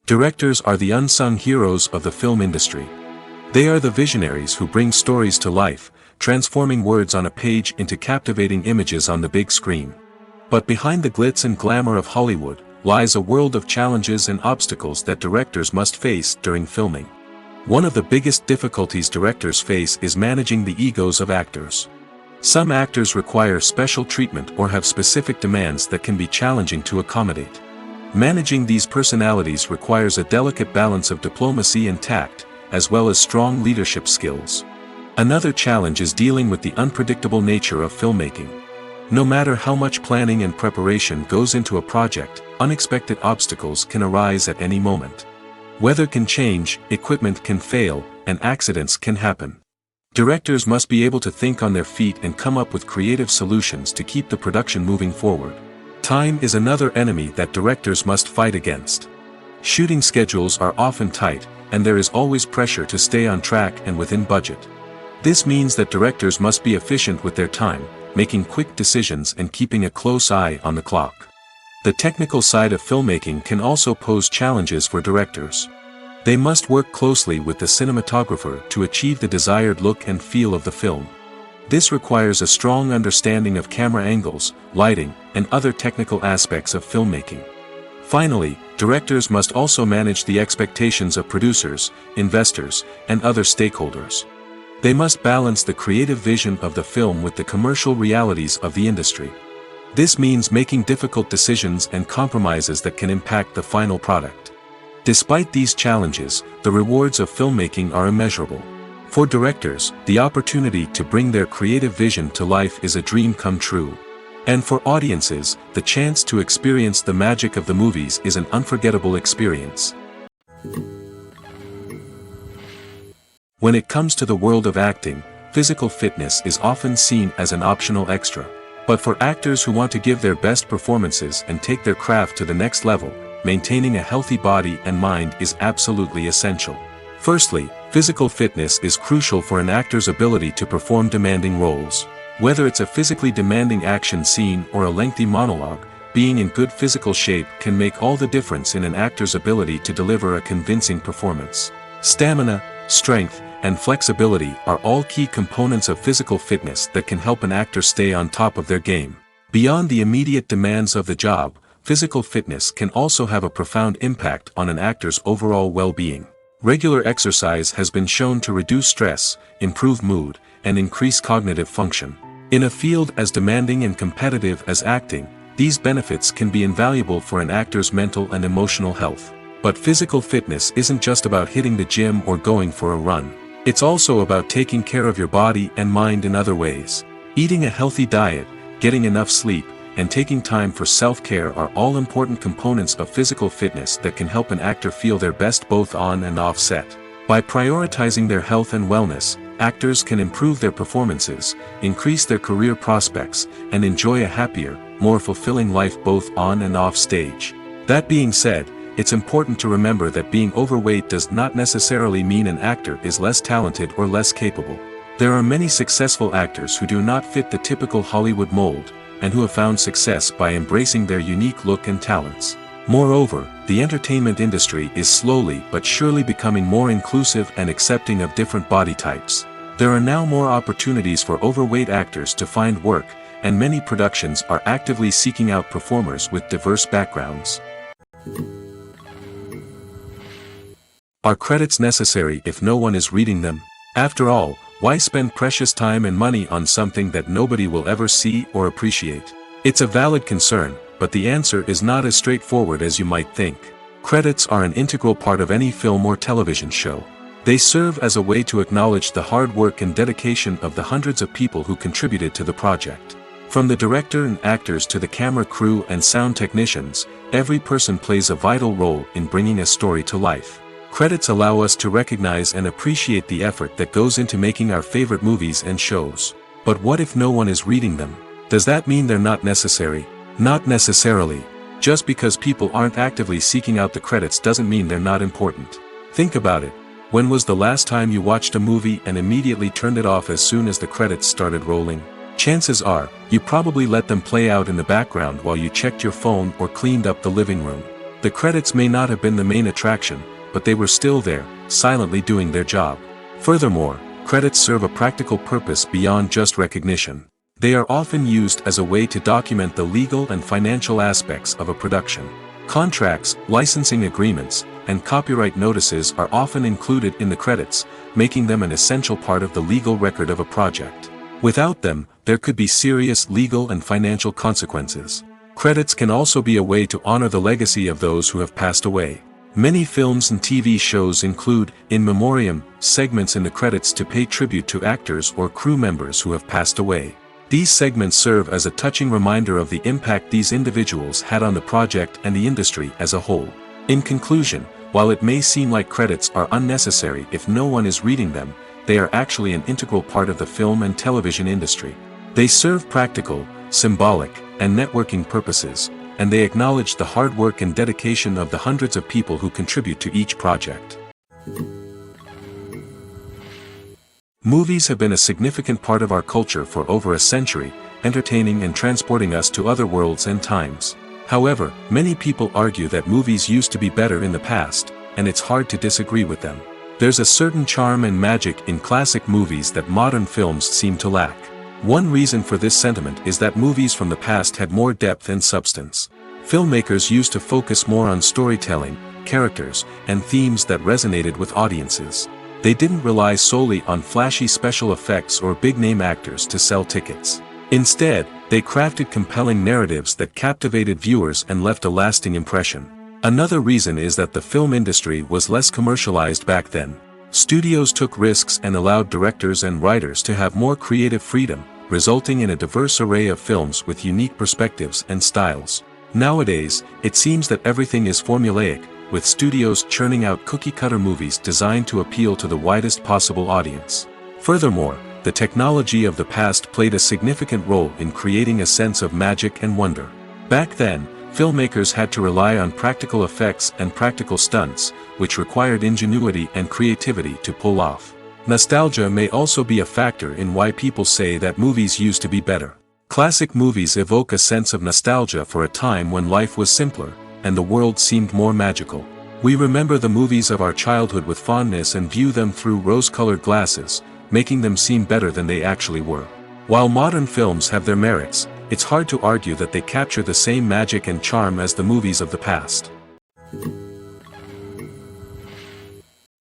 Directors are the unsung heroes of the film industry. They are the visionaries who bring stories to life, transforming words on a page into captivating images on the big screen. But behind the glitz and glamour of Hollywood, lies a world of challenges and obstacles that directors must face during filming. One of the biggest difficulties directors face is managing the egos of actors. Some actors require special treatment or have specific demands that can be challenging to accommodate. Managing these personalities requires a delicate balance of diplomacy and tact, as well as strong leadership skills. Another challenge is dealing with the unpredictable nature of filmmaking. No matter how much planning and preparation goes into a project, unexpected obstacles can arise at any moment. Weather can change, equipment can fail, and accidents can happen. Directors must be able to think on their feet and come up with creative solutions to keep the production moving forward. Time is another enemy that directors must fight against. Shooting schedules are often tight, and there is always pressure to stay on track and within budget. This means that directors must be efficient with their time, making quick decisions and keeping a close eye on the clock. The technical side of filmmaking can also pose challenges for directors. They must work closely with the cinematographer to achieve the desired look and feel of the film. This requires a strong understanding of camera angles, lighting, and other technical aspects of filmmaking. Finally, directors must also manage the expectations of producers, investors, and other stakeholders. They must balance the creative vision of the film with the commercial realities of the industry. This means making difficult decisions and compromises that can impact the final product. Despite these challenges, the rewards of filmmaking are immeasurable. For directors, the opportunity to bring their creative vision to life is a dream come true. And for audiences, the chance to experience the magic of the movies is an unforgettable experience. When it comes to the world of acting, physical fitness is often seen as an optional extra. But for actors who want to give their best performances and take their craft to the next level, maintaining a healthy body and mind is absolutely essential. Firstly, physical fitness is crucial for an actor's ability to perform demanding roles. Whether it's a physically demanding action scene or a lengthy monologue, being in good physical shape can make all the difference in an actor's ability to deliver a convincing performance. Stamina, strength, and flexibility are all key components of physical fitness that can help an actor stay on top of their game. Beyond the immediate demands of the job, physical fitness can also have a profound impact on an actor's overall well-being. Regular exercise has been shown to reduce stress, improve mood, and increase cognitive function. In a field as demanding and competitive as acting, these benefits can be invaluable for an actor's mental and emotional health. But physical fitness isn't just about hitting the gym or going for a run. It's also about taking care of your body and mind in other ways. Eating a healthy diet, getting enough sleep, and taking time for self-care are all important components of physical fitness that can help an actor feel their best both on and off set. By prioritizing their health and wellness, actors can improve their performances, increase their career prospects, and enjoy a happier, more fulfilling life both on and off stage. That being said, it's important to remember that being overweight does not necessarily mean an actor is less talented or less capable. There are many successful actors who do not fit the typical Hollywood mold, and who have found success by embracing their unique look and talents. Moreover, the entertainment industry is slowly but surely becoming more inclusive and accepting of different body types. There are now more opportunities for overweight actors to find work, and many productions are actively seeking out performers with diverse backgrounds. Are credits necessary if no one is reading them? After all, why spend precious time and money on something that nobody will ever see or appreciate? It's a valid concern, but the answer is not as straightforward as you might think. Credits are an integral part of any film or television show. They serve as a way to acknowledge the hard work and dedication of the hundreds of people who contributed to the project. From the director and actors to the camera crew and sound technicians, every person plays a vital role in bringing a story to life. Credits allow us to recognize and appreciate the effort that goes into making our favorite movies and shows. But what if no one is reading them? Does that mean they're not necessary? Not necessarily. Just because people aren't actively seeking out the credits doesn't mean they're not important. Think about it. When was the last time you watched a movie and immediately turned it off as soon as the credits started rolling? Chances are, you probably let them play out in the background while you checked your phone or cleaned up the living room. The credits may not have been the main attraction, but they were still there, silently doing their job. Furthermore, credits serve a practical purpose beyond just recognition. They are often used as a way to document the legal and financial aspects of a production. Contracts, licensing agreements, and copyright notices are often included in the credits, making them an essential part of the legal record of a project. Without them, there could be serious legal and financial consequences. Credits can also be a way to honor the legacy of those who have passed away. Many films and TV shows include, in memoriam, segments in the credits to pay tribute to actors or crew members who have passed away. These segments serve as a touching reminder of the impact these individuals had on the project and the industry as a whole. In conclusion, while it may seem like credits are unnecessary if no one is reading them, they are actually an integral part of the film and television industry. They serve practical, symbolic, and networking purposes, and they acknowledge the hard work and dedication of the hundreds of people who contribute to each project. Movies have been a significant part of our culture for over a century, entertaining and transporting us to other worlds and times. However, many people argue that movies used to be better in the past, and it's hard to disagree with them. There's a certain charm and magic in classic movies that modern films seem to lack. One reason for this sentiment is that movies from the past had more depth and substance. Filmmakers used to focus more on storytelling, characters, and themes that resonated with audiences. They didn't rely solely on flashy special effects or big-name actors to sell tickets. Instead, they crafted compelling narratives that captivated viewers and left a lasting impression. Another reason is that the film industry was less commercialized back then. Studios took risks and allowed directors and writers to have more creative freedom, resulting in a diverse array of films with unique perspectives and styles. Nowadays, it seems that everything is formulaic, with studios churning out cookie-cutter movies designed to appeal to the widest possible audience. Furthermore, the technology of the past played a significant role in creating a sense of magic and wonder. Back then, filmmakers had to rely on practical effects and practical stunts, which required ingenuity and creativity to pull off. Nostalgia may also be a factor in why people say that movies used to be better. Classic movies evoke a sense of nostalgia for a time when life was simpler, and the world seemed more magical. We remember the movies of our childhood with fondness and view them through rose-colored glasses, making them seem better than they actually were. While modern films have their merits, it's hard to argue that they capture the same magic and charm as the movies of the past.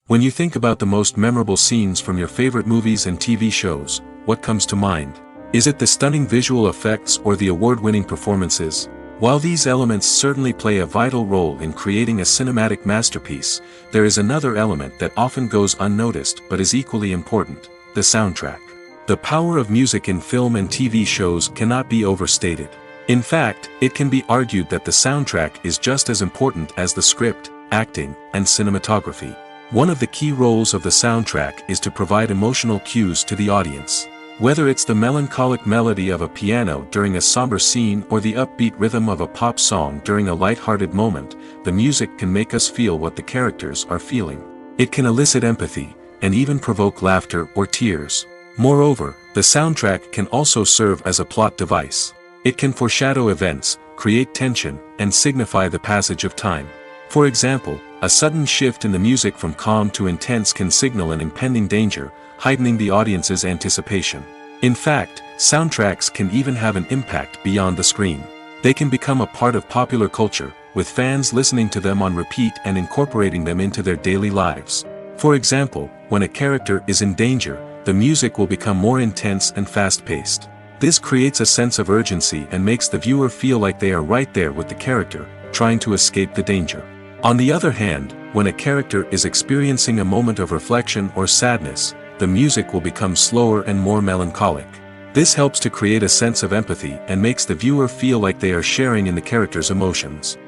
When you think about the most memorable scenes from your favorite movies and TV shows, what comes to mind? Is it the stunning visual effects or the award-winning performances? While these elements certainly play a vital role in creating a cinematic masterpiece, there is another element that often goes unnoticed but is equally important: the soundtrack. The power of music in film and TV shows cannot be overstated. In fact, it can be argued that the soundtrack is just as important as the script, acting, and cinematography. One of the key roles of the soundtrack is to provide emotional cues to the audience. Whether it's the melancholic melody of a piano during a somber scene or the upbeat rhythm of a pop song during a light-hearted moment, the music can make us feel what the characters are feeling. It can elicit empathy, and even provoke laughter or tears. Moreover, the soundtrack can also serve as a plot device. It can foreshadow events, create tension, and signify the passage of time. For example, a sudden shift in the music from calm to intense can signal an impending danger, heightening the audience's anticipation. In fact, soundtracks can even have an impact beyond the screen. They can become a part of popular culture, with fans listening to them on repeat and incorporating them into their daily lives. For example, when a character is in danger, the music will become more intense and fast-paced. This creates a sense of urgency and makes the viewer feel like they are right there with the character, trying to escape the danger. On the other hand, when a character is experiencing a moment of reflection or sadness, the music will become slower and more melancholic. This helps to create a sense of empathy and makes the viewer feel like they are sharing in the character's emotions.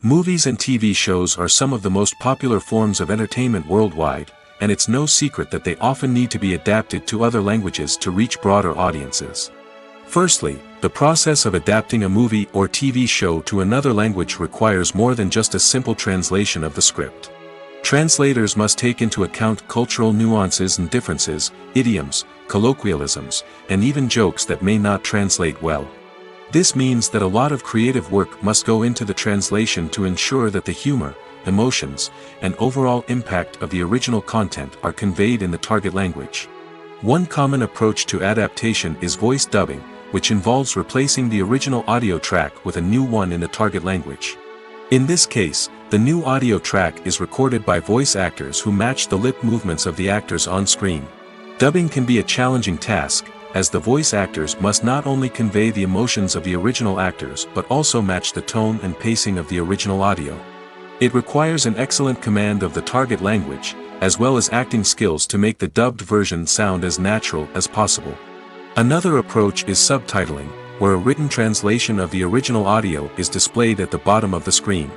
Movies and TV shows are some of the most popular forms of entertainment worldwide, and it's no secret that they often need to be adapted to other languages to reach broader audiences. Firstly, the process of adapting a movie or TV show to another language requires more than just a simple translation of the script. Translators must take into account cultural nuances and differences, idioms, colloquialisms, and even jokes that may not translate well. This means that a lot of creative work must go into the translation to ensure that the humor, emotions, and overall impact of the original content are conveyed in the target language. One common approach to adaptation is voice dubbing, which involves replacing the original audio track with a new one in the target language. In this case, the new audio track is recorded by voice actors who match the lip movements of the actors on screen. Dubbing can be a challenging task, as the voice actors must not only convey the emotions of the original actors but also match the tone and pacing of the original audio. It requires an excellent command of the target language, as well as acting skills to make the dubbed version sound as natural as possible. Another approach is subtitling, where a written translation of the original audio is displayed at the bottom of the screen.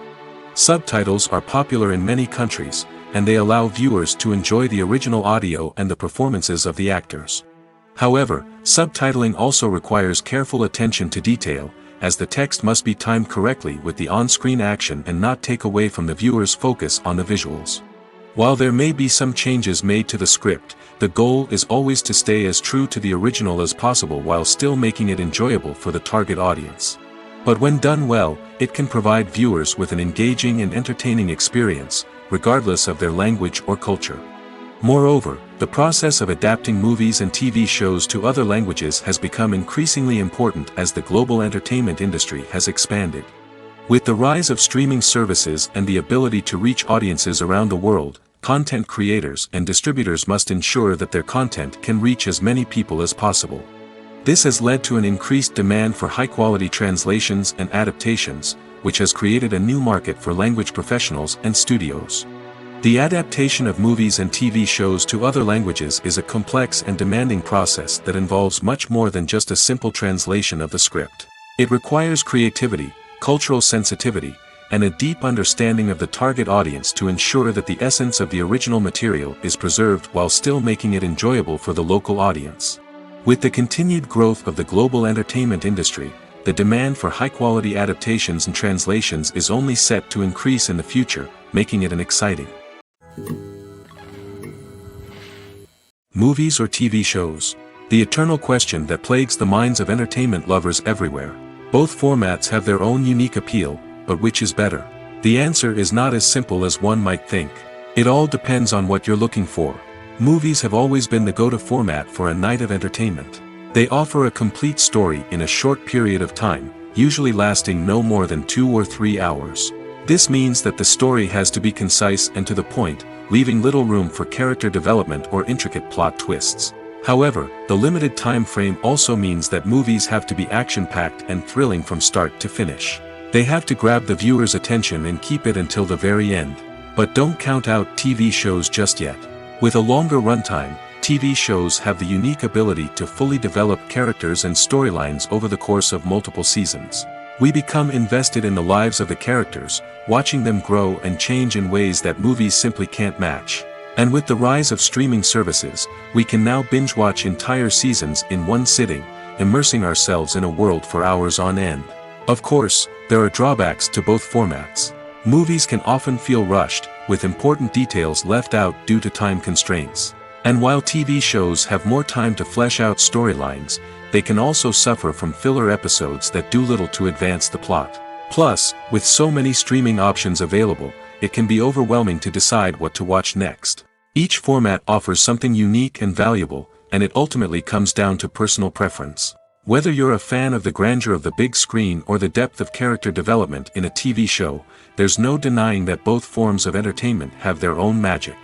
Subtitles are popular in many countries, and they allow viewers to enjoy the original audio and the performances of the actors. However, subtitling also requires careful attention to detail, as the text must be timed correctly with the on-screen action and not take away from the viewer's focus on the visuals. While there may be some changes made to the script, the goal is always to stay as true to the original as possible while still making it enjoyable for the target audience. But when done well, it can provide viewers with an engaging and entertaining experience, regardless of their language or culture. Moreover, the process of adapting movies and TV shows to other languages has become increasingly important as the global entertainment industry has expanded. With the rise of streaming services and the ability to reach audiences around the world, content creators and distributors must ensure that their content can reach as many people as possible. This has led to an increased demand for high-quality translations and adaptations, which has created a new market for language professionals and studios. The adaptation of movies and TV shows to other languages is a complex and demanding process that involves much more than just a simple translation of the script. It requires creativity, cultural sensitivity, and a deep understanding of the target audience to ensure that the essence of the original material is preserved while still making it enjoyable for the local audience. With the continued growth of the global entertainment industry, the demand for high-quality adaptations and translations is only set to increase in the future, making it an exciting movies or TV shows. The eternal question that plagues the minds of entertainment lovers everywhere. Both formats have their own unique appeal, but which is better? The answer is not as simple as one might think. It all depends on what you're looking for. Movies have always been the go-to format for a night of entertainment. They offer a complete story in a short period of time, usually lasting no more than 2 or 3 hours. This means that the story has to be concise and to the point, leaving little room for character development or intricate plot twists. However, the limited time frame also means that movies have to be action-packed and thrilling from start to finish. They have to grab the viewer's attention and keep it until the very end. But don't count out TV shows just yet. With a longer runtime, TV shows have the unique ability to fully develop characters and storylines over the course of multiple seasons. We become invested in the lives of the characters, watching them grow and change in ways that movies simply can't match. And with the rise of streaming services, we can now binge-watch entire seasons in one sitting, immersing ourselves in a world for hours on end. Of course, there are drawbacks to both formats. Movies can often feel rushed, with important details left out due to time constraints. And while TV shows have more time to flesh out storylines, they can also suffer from filler episodes that do little to advance the plot. Plus, with so many streaming options available, it can be overwhelming to decide what to watch next. Each format offers something unique and valuable, and it ultimately comes down to personal preference. Whether you're a fan of the grandeur of the big screen or the depth of character development in a TV show, there's no denying that both forms of entertainment have their own magic.